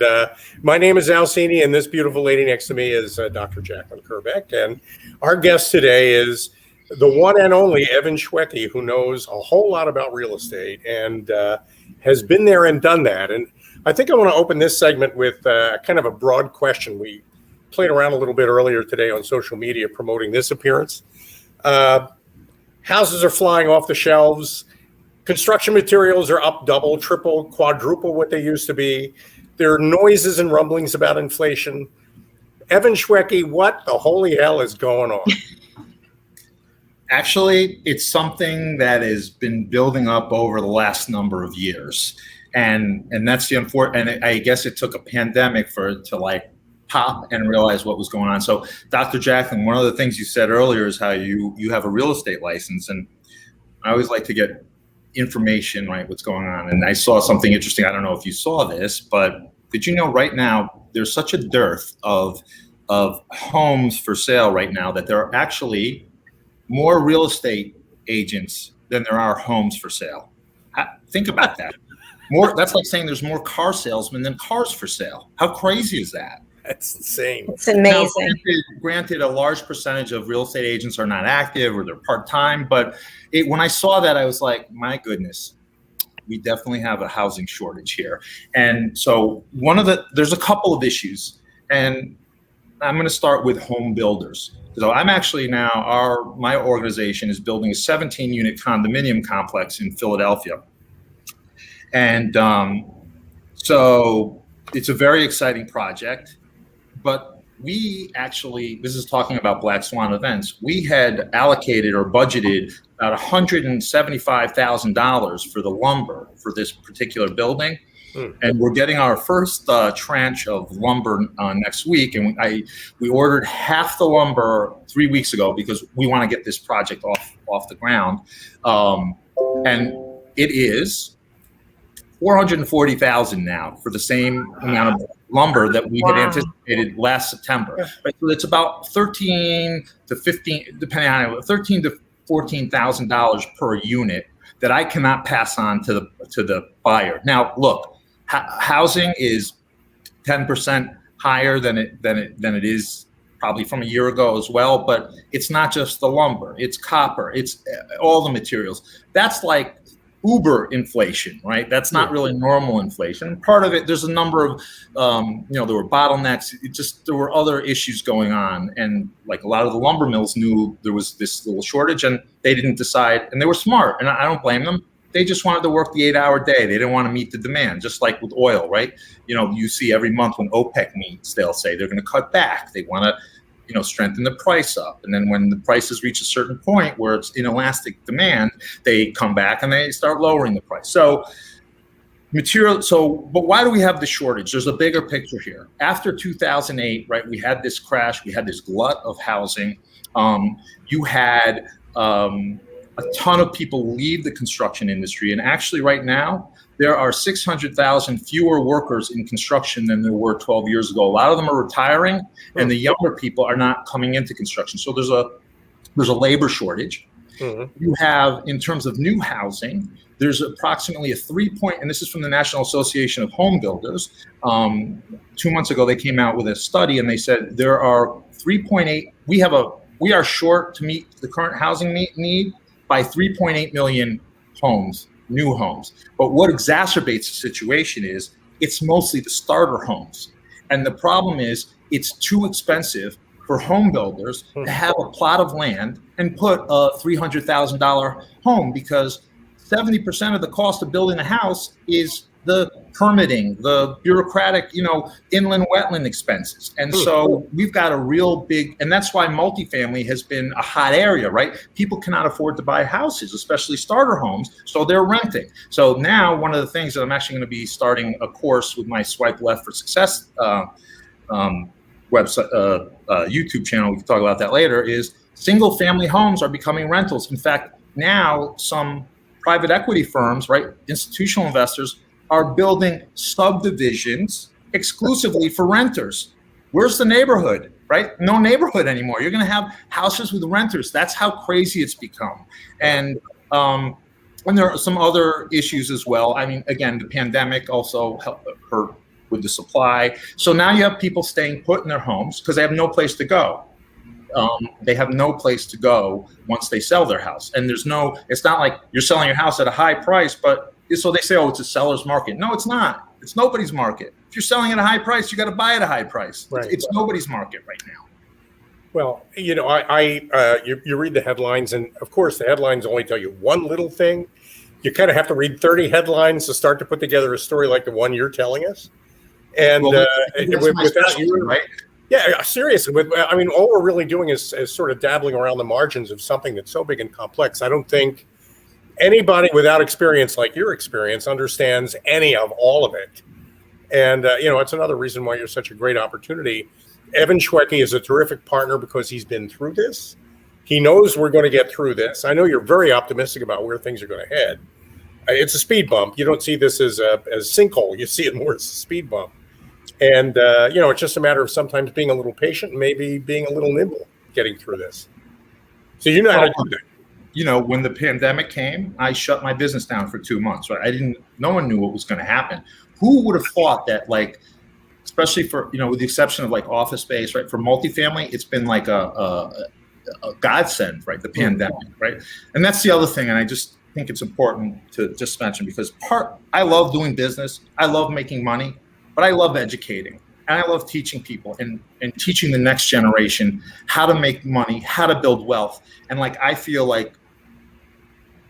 my name is Cini, and this beautiful lady next to me is Dr. Jacalyn Kerbeck. And our guest today is the one and only Evan Shweky, who knows a whole lot about real estate and has been there and done that. And I think I want to open this segment with kind of a broad question. We played around a little bit earlier today on social media promoting this appearance. Houses are flying off the shelves. Construction materials are up double, triple, quadruple what they used to be. There are noises and rumblings about inflation. Evan Shweky, what the holy hell is going on? Actually, it's something that has been building up over the last number of years. And that's the unfortunate, and I guess it took a pandemic for it to like pop and realize what was going on. So Dr. Jacalyn, one of the things you said earlier is how you have a real estate license. And I always like to get information, right, what's going on. And I saw something interesting. I don't know if you saw this, but did you know right now there's such a dearth of homes for sale right now that there are actually more real estate agents than there are homes for sale. Think about that. That's like saying there's more car salesmen than cars for sale. How crazy is that? That's insane. It's amazing. Now, granted, a large percentage of real estate agents are not active or they're part-time, but when I saw that, I was like, my goodness, we definitely have a housing shortage here. And so there's a couple of issues, and I'm going to start with home builders. So I'm actually now, my organization is building a 17-unit condominium complex in Philadelphia. And so it's a very exciting project. But we actually, this is talking about Black Swan events, we had allocated or budgeted about $175,000 for the lumber for this particular building. And we're getting our first tranche of lumber next week. And we ordered half the lumber 3 weeks ago because we want to get this project off the ground. And it is $440,000 now for the same amount of lumber that we had anticipated last September. Right? So it's about $13,000 to $14,000 per unit that I cannot pass on to the buyer. Now, look, housing is 10% higher than it is probably from a year ago as well. But it's not just the lumber; it's copper, it's all the materials. That's like uber inflation, right? That's not really normal inflation. Part of it, there's a number of, there were bottlenecks. There were other issues going on. And like a lot of the lumber mills knew there was this little shortage and they didn't decide, and they were smart, and I don't blame them. They just wanted to work the 8-hour day. They didn't want to meet the demand, just like with oil, right? You see every month when OPEC meets, they'll say they're going to cut back. They want to, strengthen the price up. And then when the prices reach a certain point where it's inelastic demand, they come back and they start lowering the price. But why do we have the shortage? There's a bigger picture here. After 2008, right, we had this crash, we had this glut of housing. You had a ton of people leave the construction industry. And actually right now, there are 600,000 fewer workers in construction than there were 12 years ago. A lot of them are retiring, and the younger people are not coming into construction. So there's a labor shortage. You have, in terms of new housing, there's approximately and this is from the National Association of Home Builders. 2 months ago, they came out with a study, and they said there are 3.8. We are short to meet the current housing need by 3.8 million homes, new homes. But what exacerbates the situation is it's mostly the starter homes, and the problem is it's too expensive for home builders to have a plot of land and put a $300,000 home, because 70% of the cost of building a house is the permitting, the bureaucratic, inland wetland expenses. And so we've got a real big, and that's why multifamily has been a hot area, right? People cannot afford to buy houses, especially starter homes, so they're renting. So now one of the things that I'm actually going to be starting a course with my Swipe Left for Success website, YouTube channel, we can talk about that later, is single family homes are becoming rentals. In fact, now some private equity firms, right, institutional investors, are building subdivisions exclusively for renters. Where's the neighborhood, right? No neighborhood anymore. You're going to have houses with renters. That's how crazy it's become. And there are some other issues as well. I mean, again, the pandemic also hurt with the supply. So now you have people staying put in their homes because they have no place to go. They have no place to go once they sell their house. And it's not like you're selling your house at a high price, but so they say, oh, it's a seller's market. No, it's not. It's nobody's market. If you're selling at a high price, you got to buy at a high price. Right. It's nobody's market right now. Well, you read the headlines, and of course the headlines only tell you one little thing. You kind of have to read 30 headlines to start to put together a story like the one you're telling us. And without you, right? Yeah, seriously. All we're really doing is sort of dabbling around the margins of something that's so big and complex. I don't think anybody without experience like your experience understands any of all of it. And, it's another reason why you're such a great opportunity. Evan Shweky is a terrific partner because he's been through this. He knows we're going to get through this. I know you're very optimistic about where things are going to head. It's a speed bump. You don't see this as a sinkhole. You see it more as a speed bump. And, it's just a matter of sometimes being a little patient and maybe being a little nimble getting through this. So you know how to do that. When the pandemic came, I shut my business down for 2 months. Right? No one knew what was going to happen. Who would have thought that, especially for, with the exception of office space, right? For multifamily, it's been like a godsend, right? The pandemic, right? And that's the other thing. And I just think it's important to just mention, because I love doing business. I love making money, but I love educating. And I love teaching people and teaching the next generation how to make money, how to build wealth. And I feel like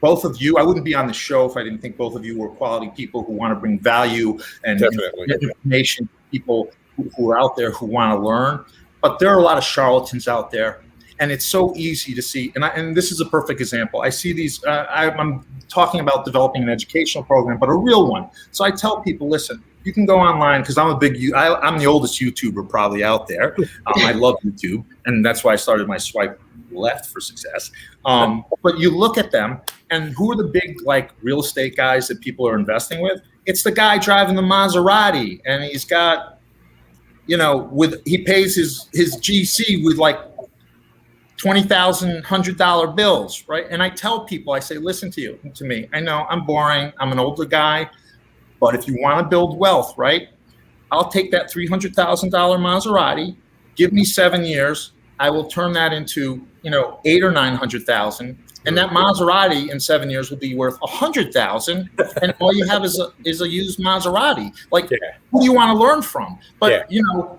both of you, I wouldn't be on the show if I didn't think both of you were quality people who want to bring value and information to people who are out there who want to learn. But there are a lot of charlatans out there, and it's so easy to see. And this is a perfect example. I see these, I'm talking about developing an educational program, but a real one. So I tell people, listen, you can go online, because I'm I'm the oldest YouTuber probably out there. I love YouTube, and that's why I started my Swipe Left for Success. But you look at them, and who are the big real estate guys that people are investing with? It's the guy driving the Maserati, and he's got, he pays his GC with $20,000, $100 bills, right? And I tell people, I say, listen to me. I know I'm boring. I'm an older guy. But if you want to build wealth, right, I'll take that $300,000 Maserati, give me 7 years, I will turn that into, 800,000 or 900,000, and that Maserati in 7 years will be worth 100,000, and all you have is a used Maserati. Who do you want to learn from? But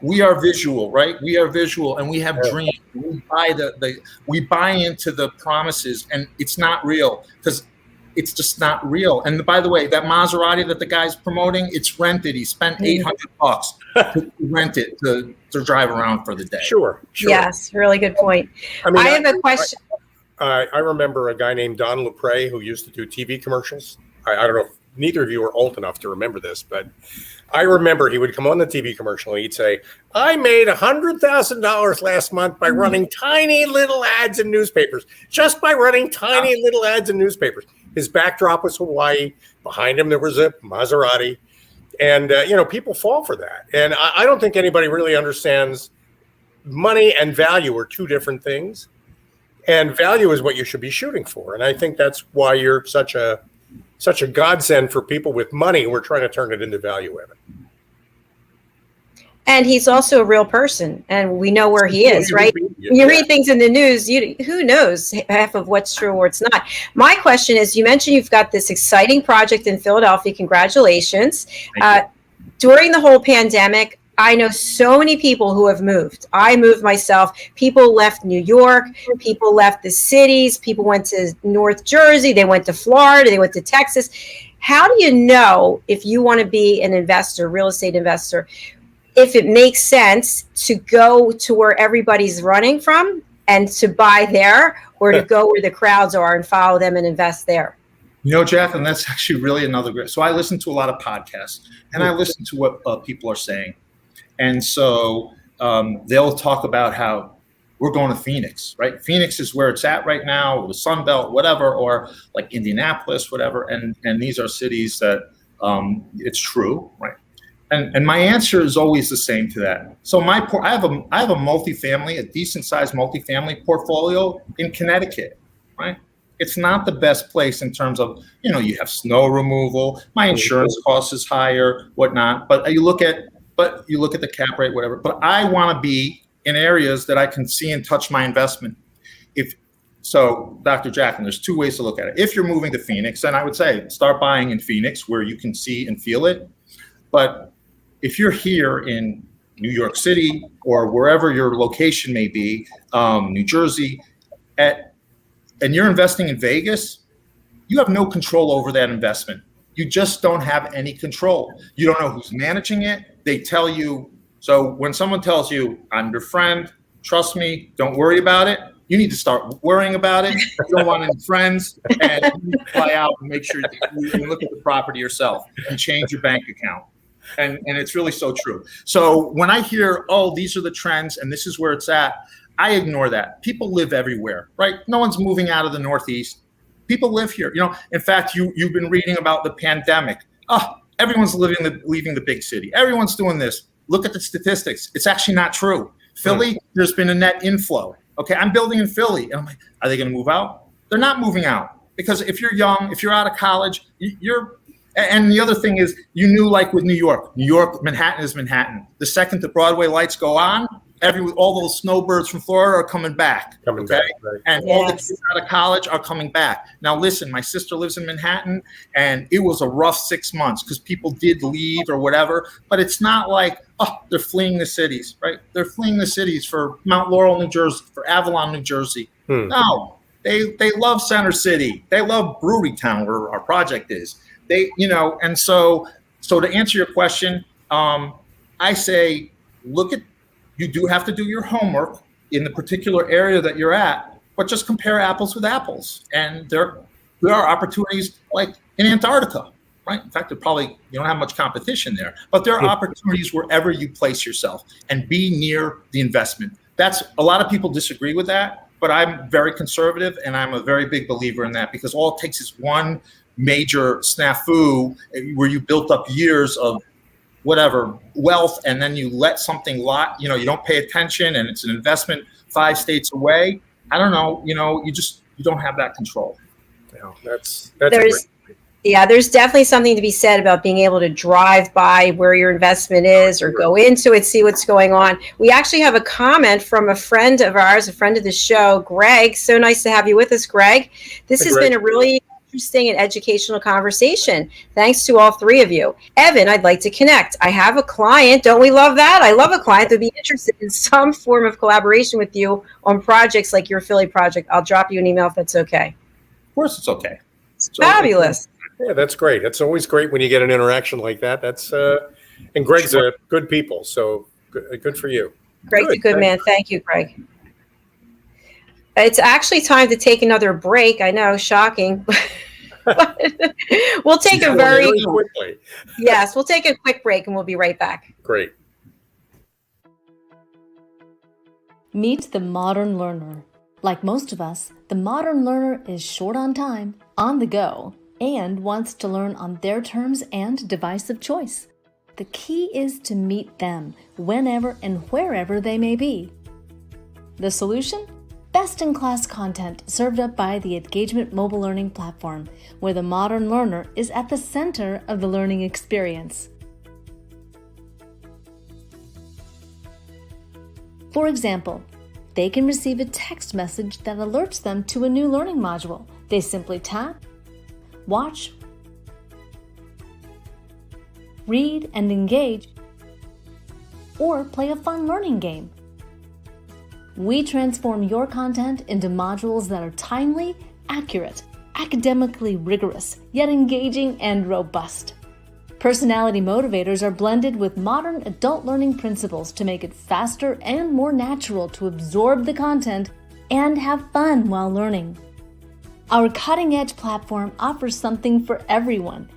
we are visual, right? We are visual, and we have dreams. We buy into the promises, and it's not real, because it's just not real. And by the way, that Maserati that the guy's promoting, it's rented. He spent $800 to rent it to drive around for the day. Sure. Yes, really good point. I have a question. I remember a guy named Don Lepre who used to do TV commercials. I don't know if neither of you are old enough to remember this, but I remember he would come on the TV commercial and he'd say, I made $100,000 last month by running tiny little ads in newspapers, just by running tiny little ads in newspapers. His backdrop was Hawaii. Behind him, there was a Maserati. And, people fall for that. And I don't think anybody really understands money and value are two different things. And value is what you should be shooting for. And I think that's why you're such a godsend for people with money. We're trying to turn it into value, Evan. And he's also a real person, and we know where he is, right? When you read things in the news, who knows half of what's true or it's not. My question is, you mentioned you've got this exciting project in Philadelphia. Congratulations. During the whole pandemic, I know so many people who have moved. I moved myself. People left New York. People left the cities. People went to North Jersey. They went to Florida. They went to Texas. How do you know if you want to be an investor, real estate investor, if it makes sense to go to where everybody's running from and to buy there, or to go where the crowds are and follow them and invest there? Jacalyn, that's actually really another great. So I listen to a lot of podcasts, and I listen to what people are saying. And so they'll talk about how we're going to Phoenix, right? Phoenix is where it's at right now, or the Sun Belt, whatever, or like Indianapolis, whatever. And these are cities that it's true, right? And my answer is always the same to that. So I have a multifamily, a decent sized multifamily portfolio in Connecticut, right? It's not the best place in terms of, you have snow removal, my insurance cost is higher, whatnot. But you look at the cap rate, whatever. But I want to be in areas that I can see and touch my investment. So, Dr. Jacalyn, there's two ways to look at it. If you're moving to Phoenix, then I would say start buying in Phoenix where you can see and feel it. But if you're here in New York City or wherever your location may be, New Jersey, and you're investing in Vegas, you have no control over that investment. You just don't have any control. You don't know who's managing it. They tell you. So when someone tells you, I'm your friend, trust me, don't worry about it, you need to start worrying about it. You don't want any friends, and you need to fly out and make sure that you look at the property yourself and change your bank account. And it's really so true. So when I hear, these are the trends and this is where it's at, I ignore that. People live everywhere, right? No one's moving out of the Northeast. People live here. In fact, you've been reading about the pandemic. Everyone's leaving the big city. Everyone's doing this. Look at the statistics. It's actually not true. Philly, there's been a net inflow. Okay, I'm building in Philly. And I'm like, are they going to move out? They're not moving out. Because if you're young, if you're out of college, and the other thing is, like with New York, Manhattan is Manhattan. The second the Broadway lights go on, all those snowbirds from Florida are coming back. Right. And all the kids out of college are coming back. Now, listen, my sister lives in Manhattan, and it was a rough 6 months because people did leave or whatever. But it's not like, they're fleeing the cities, right? They're fleeing the cities for Mount Laurel, New Jersey, for Avalon, New Jersey. No, they love Center City. They love Brewery Town, where our project is. And so to answer your question, I say, you do have to do your homework in the particular area that you're at, but just compare apples with apples. And there are opportunities like in Antarctica, right? In fact, you don't have much competition there, but there are opportunities wherever you place yourself and be near the investment. A lot of people disagree with that, but I'm very conservative and I'm a very big believer in that, because all it takes is one major snafu where you built up years of whatever wealth, and then you let something you don't pay attention, and it's an investment 5 states away. I don't know, you don't have that control. That's there's definitely something to be said about being able to drive by where your investment is, or go into it, see what's going on. We actually have a comment from a friend of ours, a friend of the show, Greg. So nice to have you with us, Greg. This has been a really interesting and educational conversation. Thanks to all three of you. Evan, I'd like to connect. I have a client. Don't we love that? I love a client that would be interested in some form of collaboration with you on projects like your Philly project. I'll drop you an email if that's okay. Of course it's okay. Fabulous. Yeah, that's great. It's always great when you get an interaction like that. That's and Greg's a good people, so good for you. Greg's a good man. Thank you, Greg. It's actually time to take another break. I know, shocking. We'll take a we'll take a quick break and we'll be right back. Great. Meet the modern learner. Like most of us, the modern learner is short on time, on the go, and wants to learn on their terms and device of choice. The key is to meet them whenever and wherever they may be. The solution? Best-in-class content served up by the Engagement mobile learning platform, where the modern learner is at the center of the learning experience. For example, they can receive a text message that alerts them to a new learning module. They simply tap, watch, read and engage, or play a fun learning game. We transform your content into modules that are timely, accurate, academically rigorous, yet engaging and robust. Personality motivators are blended with modern adult learning principles to make it faster and more natural to absorb the content and have fun while learning. Our cutting-edge platform offers something for everyone.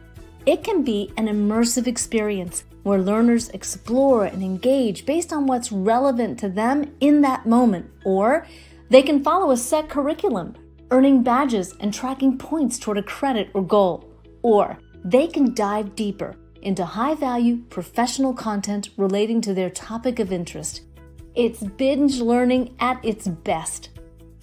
It can be an immersive experience where learners explore and engage based on what's relevant to them in that moment, or they can follow a set curriculum, earning badges and tracking points toward a credit or goal, or they can dive deeper into high-value professional content relating to their topic of interest. It's binge learning at its best.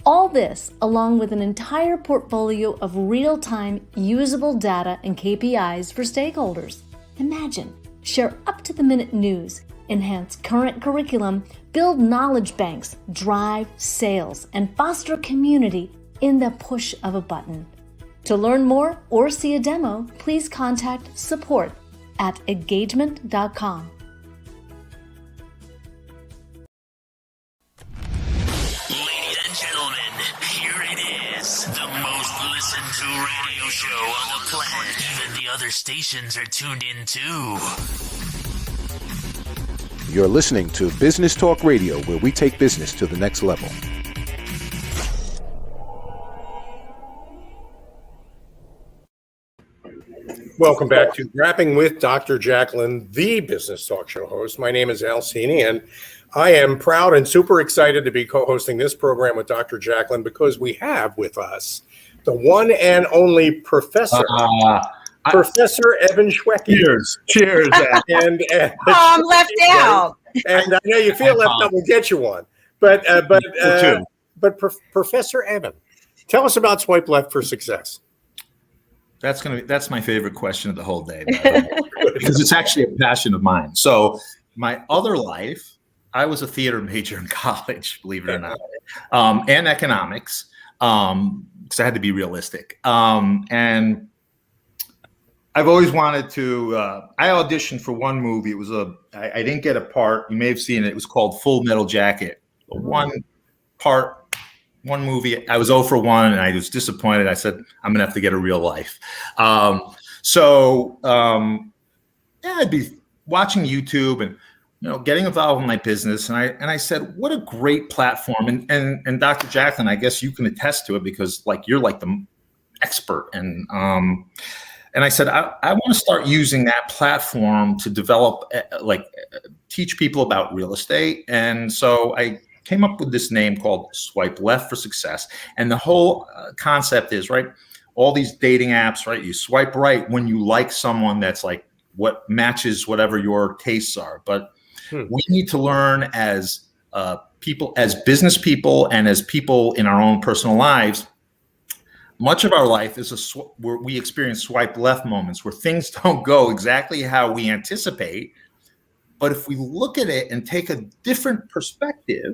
All this, along with an entire portfolio of real-time, usable data and KPIs for stakeholders. Imagine, share up-to-the-minute news, enhance current curriculum, build knowledge banks, drive sales, and foster community in the push of a button. To learn more or see a demo, please contact support@engagement.com. Ladies and gentlemen, here it is, the most listened to radio show on the planet. Even the other stations are tuned in too. You're listening to Business Talk Radio, where we take business to the next level. Welcome back to Rapping with Dr. Jacalyn, the Business Talk Show host. My name is Cini, and I am proud and super excited to be co-hosting this program with Dr. Jacalyn because we have with us the one and only Professor Evan Shweky. Cheers. And I'm left out. And I know you feel left out. We'll get you one. But Professor Evan, tell us about Swipe Left for Success. That's my favorite question of the whole day, because it's actually a passion of mine. So my other life, I was a theater major in college, believe it or not, and economics, because I had to be realistic. And I've always wanted to. I auditioned for one movie. It was I didn't get a part. You may have seen it. It was called Full Metal Jacket. One movie. I was 0 for 1, and I was disappointed. I said, I'm gonna have to get a real life. I'd be watching YouTube and getting involved in my business. And I said, what a great platform. And Dr. Jacalyn, I guess you can attest to it because you're like the expert. And I said, I want to start using that platform to develop, teach people about real estate. And so I came up with this name called Swipe Left for Success. And the whole concept is, all these dating apps, you swipe right when you like someone that's what matches whatever your tastes are. But we need to learn as people, as business people, and as people in our own personal lives. Much of our life is where we experience swipe left moments where things don't go exactly how we anticipate. But if we look at it and take a different perspective,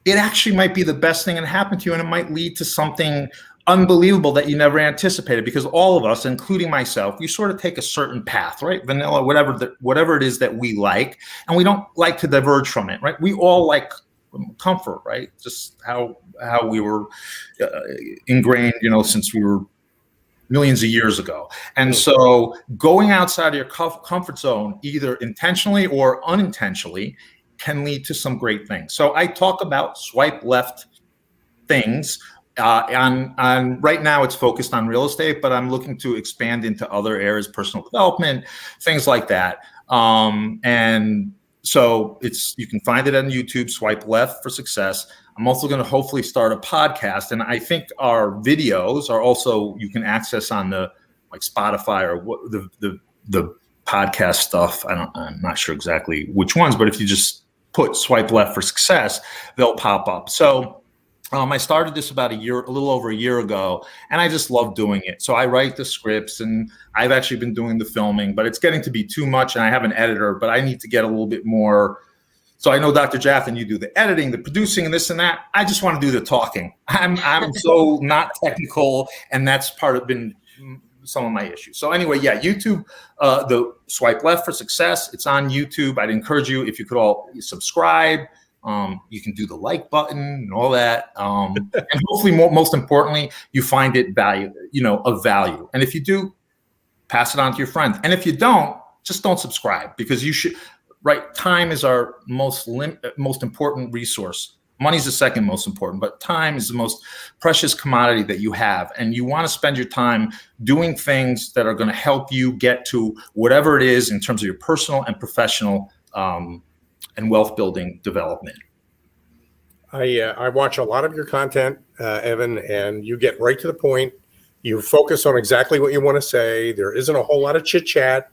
it actually might be the best thing that happened to you, and it might lead to something unbelievable that you never anticipated. Because all of us, including myself, we sort of take a certain path, vanilla, whatever it is that we like, and we don't like to diverge from it, We all like comfort, Just how we were ingrained, since we were millions of years ago. And so going outside of your comfort zone, either intentionally or unintentionally, can lead to some great things. So I talk about swipe left things. On right now, it's focused on real estate, but I'm looking to expand into other areas, personal development, things like that. And So you can find it on YouTube, Swipe Left for Success. I'm also going to hopefully start a podcast. And I think our videos are also, you can access on the like Spotify or what the podcast stuff. I'm not sure exactly which ones, but if you just put Swipe Left for Success, they'll pop up. So I started this about a little over a year ago, and I just love doing it. So I write the scripts, and I've actually been doing the filming, but it's getting to be too much, and I have an editor, but I need to get a little bit more. So I know, Dr. Jacalyn, you do the editing, the producing, and this and that. I just want to do the talking. I'm so not technical, and that's been some of my issues. So anyway, yeah, YouTube, the Swipe Left for Success, it's on YouTube. I'd encourage you, if you could all subscribe. You can do the like button and all that. And hopefully, most importantly, you find it of value. And if you do, pass it on to your friends. And if you don't, just don't subscribe, because you should, right? Time is our most important resource. Money's the second most important, but time is the most precious commodity that you have. And you want to spend your time doing things that are going to help you get to whatever it is in terms of your personal and professional and wealth building development. I watch a lot of your content, Evan, and you get right to the point. You focus on exactly what you want to say. There isn't a whole lot of chit chat,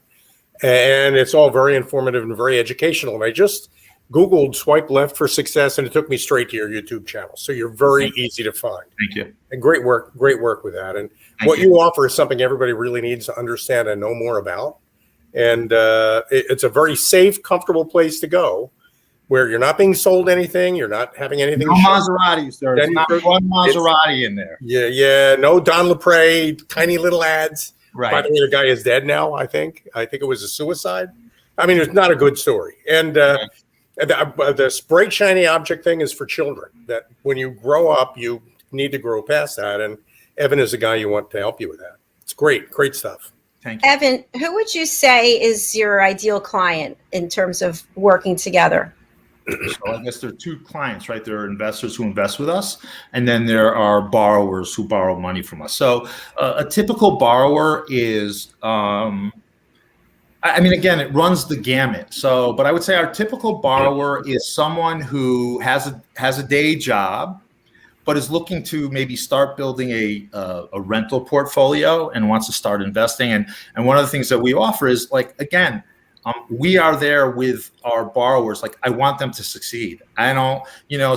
and it's all very informative and very educational. And I just Googled Swipe Left for Success, and it took me straight to your YouTube channel. So you're very easy to find. Thank you. And great work with that. And what you offer is something everybody really needs to understand and know more about. And it's a very safe, comfortable place to go, where you're not being sold anything, you're not having anything. No Maserati, sir. There's not one Maserati in there. Yeah. No Don LePray, tiny little ads. Right. By the way, the guy is dead now, I think. I think it was a suicide. I mean, it's not a good story. And the bright, shiny object thing is for children. That when you grow up, you need to grow past that. And Evan is the guy you want to help you with that. It's great stuff. Thank you. Evan, who would you say is your ideal client in terms of working together? So I guess there are two clients, right? There are investors who invest with us, and then there are borrowers who borrow money from us. So a typical borrower is, again, it runs the gamut. So, but I would say our typical borrower is someone who has a day job, but is looking to maybe start building a rental portfolio and wants to start investing. And one of the things that we offer is, like, again, we are there with our borrowers. Like, I want them to succeed. I don't,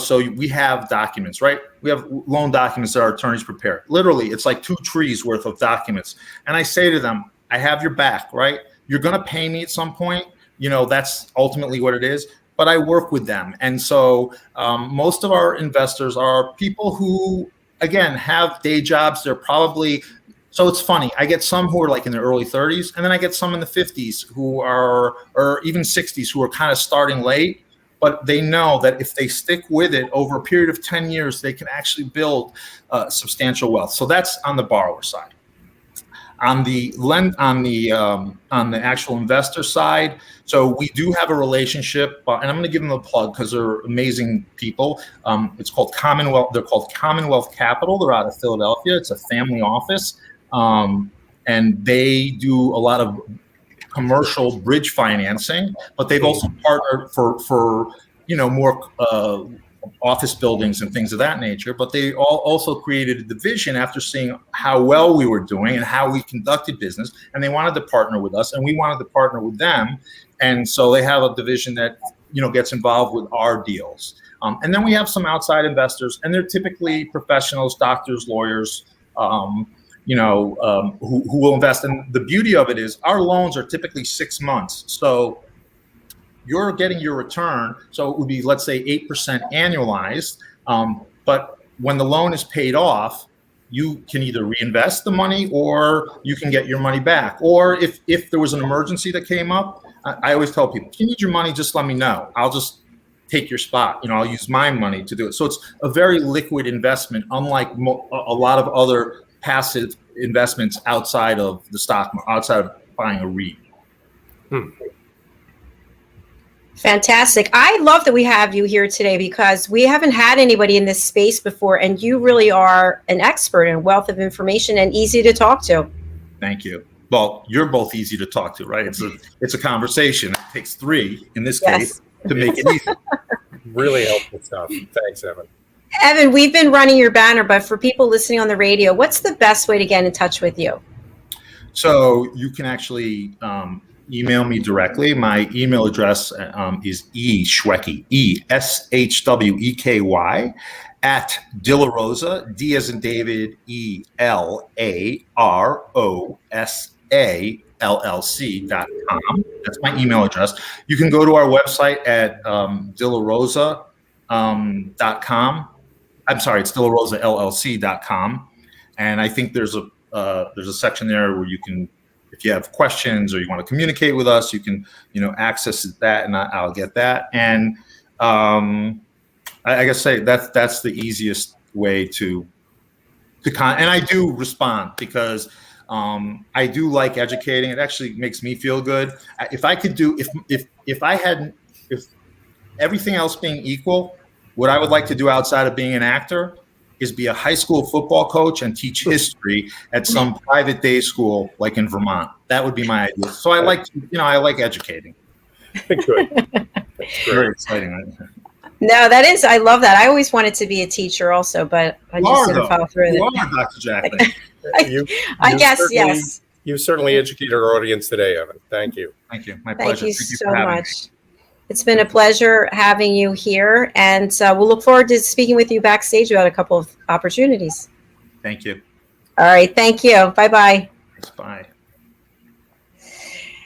so we have documents, right? We have loan documents that our attorneys prepare. Literally, it's like 2 trees worth of documents. And I say to them, I have your back, right? You're going to pay me at some point. That's ultimately what it is. But I work with them. And so most of our investors are people who, again, have day jobs. They're probably, so it's funny. I get some who are like in their early 30s, and then I get some in the 50s who are, or even 60s, who are kind of starting late, but they know that if they stick with it over a period of 10 years, they can actually build substantial wealth. So that's on the borrower side. On the actual investor side, so we do have a relationship, and I'm going to give them a plug because they're amazing people. It's called Commonwealth. They're called Commonwealth Capital. They're out of Philadelphia. It's a family office, and they do a lot of commercial bridge financing, but they've also partnered for more office buildings and things of that nature. But they also created a division after seeing how well we were doing and how we conducted business, and they wanted to partner with us, and we wanted to partner with them. And so they have a division that gets involved with our deals. And then we have some outside investors, and they're typically professionals, doctors, lawyers, who will invest. And the beauty of it is our loans are typically 6 months. So you're getting your return. So it would be, let's say, 8% annualized. But when the loan is paid off, you can either reinvest the money or you can get your money back. Or if there was an emergency that came up, I always tell people, if you need your money, just let me know. I'll just take your spot. I'll use my money to do it. So it's a very liquid investment, unlike a lot of other passive investments outside of the stock market, outside of buying a REIT. Fantastic. I love that we have you here today because we haven't had anybody in this space before, and you really are an expert in wealth of information and easy to talk to. Thank you. well, you're both easy to talk to, right? It's a conversation. It takes three in this case to make it easy. Really helpful stuff. Thanks, Evan. Evan, we've been running your banner, but for people listening on the radio, what's the best way to get in touch with you? So you can actually email me directly. My email address is Shweky, ESHWEKY, at Delarosa, D as in David, ELAROSA LLC.com. That's my email address. You can go to our website at Delarosa.com. I'm sorry, it's DelarosaLLC.com. And I think there's a section there where you can, if you have questions or you want to communicate with us, you can, access that, and I'll get that. And I guess that's the easiest way to and I do respond because I do like educating. It actually makes me feel good. If I could do, if everything else being equal, what I would like to do outside of being an actor is be a high school football coach and teach history at some private day school like in Vermont. That would be my idea. So I like educating. Good. It's very exciting. No, I love that. I always wanted to be a teacher also, but I just didn't follow through. You are, Dr. Jacalyn. I guess, yes. You certainly educated our audience today, Evan. Thank you. Thank you. My pleasure. Thank you so much. It's been a pleasure having you here, and we'll look forward to speaking with you backstage about a couple of opportunities. Thank you. All right. Thank you. Bye-bye. Bye.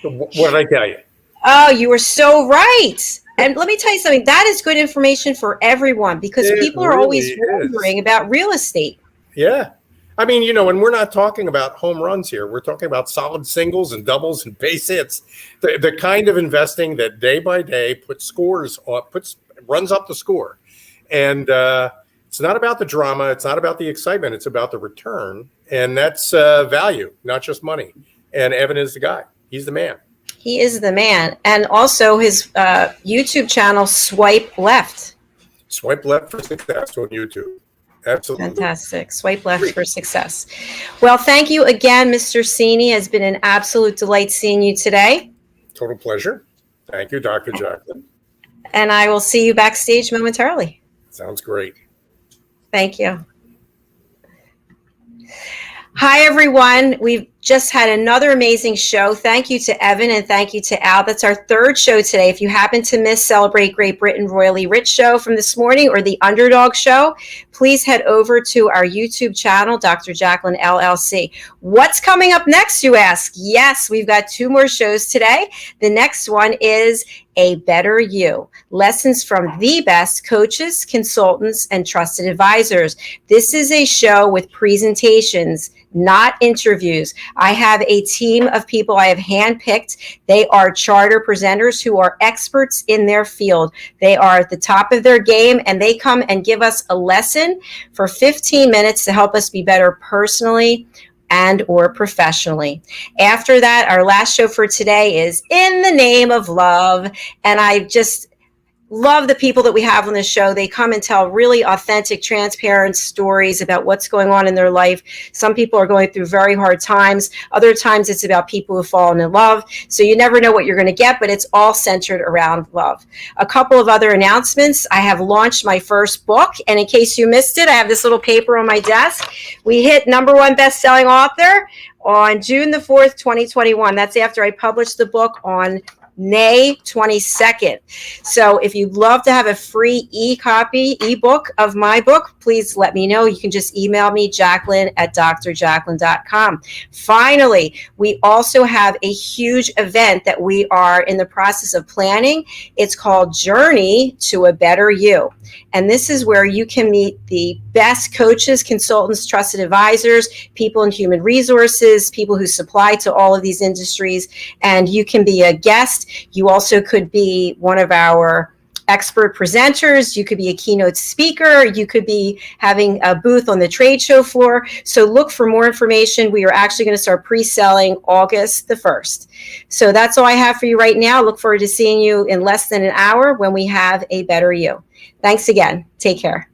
What did I tell you? Oh, you were so right. And let me tell you something. That is good information for everyone because people are always wondering about real estate. Yeah. I mean, and we're not talking about home runs here. We're talking about solid singles and doubles and base hits. The kind of investing that day by day runs up the score. And it's not about the drama. It's not about the excitement. It's about the return. And that's value, not just money. And Evan is the guy. He's the man. He is the man. And also his YouTube channel, Swipe Left. Swipe Left for Success on YouTube. Absolutely. Fantastic. Swipe Left for Success. Well, thank you again, Mr. Cini. It's been an absolute delight seeing you today. Total pleasure. Thank you, Dr. Jacalyn. And I will see you backstage momentarily. Sounds great. Thank you. Hi, everyone. We've just had another amazing show. Thank you to Evan and thank you to Al. That's our third show today. If you happen to miss Celebrate Great Britain Royally Rich show from this morning or the Underdog show, please head over to our YouTube channel, Dr. Jacalyn LLC. What's coming up next, you ask? Yes, we've got 2 more shows today. The next one is A Better You, lessons from the best coaches, consultants, and trusted advisors. This is a show with presentations, not interviews. I have a team of people I have handpicked. They are charter presenters who are experts in their field. They are at the top of their game, and they come and give us a lesson for 15 minutes to help us be better personally and or professionally. After that, our last show for today is In the Name of Love. And I just love the people that we have on the show. They come and tell really authentic, transparent stories about what's going on in their life. Some people are going through very hard times. Other times it's about people who've fallen in love. So you never know what you're going to get, but it's all centered around love. A couple of other announcements. I have launched my first book. And in case you missed it, I have this little paper on my desk. We hit #1 best-selling author on June the 4th, 2021. That's after I published the book on May 22nd. So if you'd love to have a free ebook of my book, please let me know. You can just email me, Jacalyn@drjacalyn.com. Finally, we also have a huge event that we are in the process of planning. It's called Journey to a Better You. And this is where you can meet the best coaches, consultants, trusted advisors, people in human resources, people who supply to all of these industries. And you can be a guest. You also could be one of our expert presenters. You could be a keynote speaker. You could be having a booth on the trade show floor. So look for more information. We are actually going to start pre-selling August the 1st. So that's all I have for you right now. Look forward to seeing you in less than an hour when we have A Better You. Thanks again. Take care.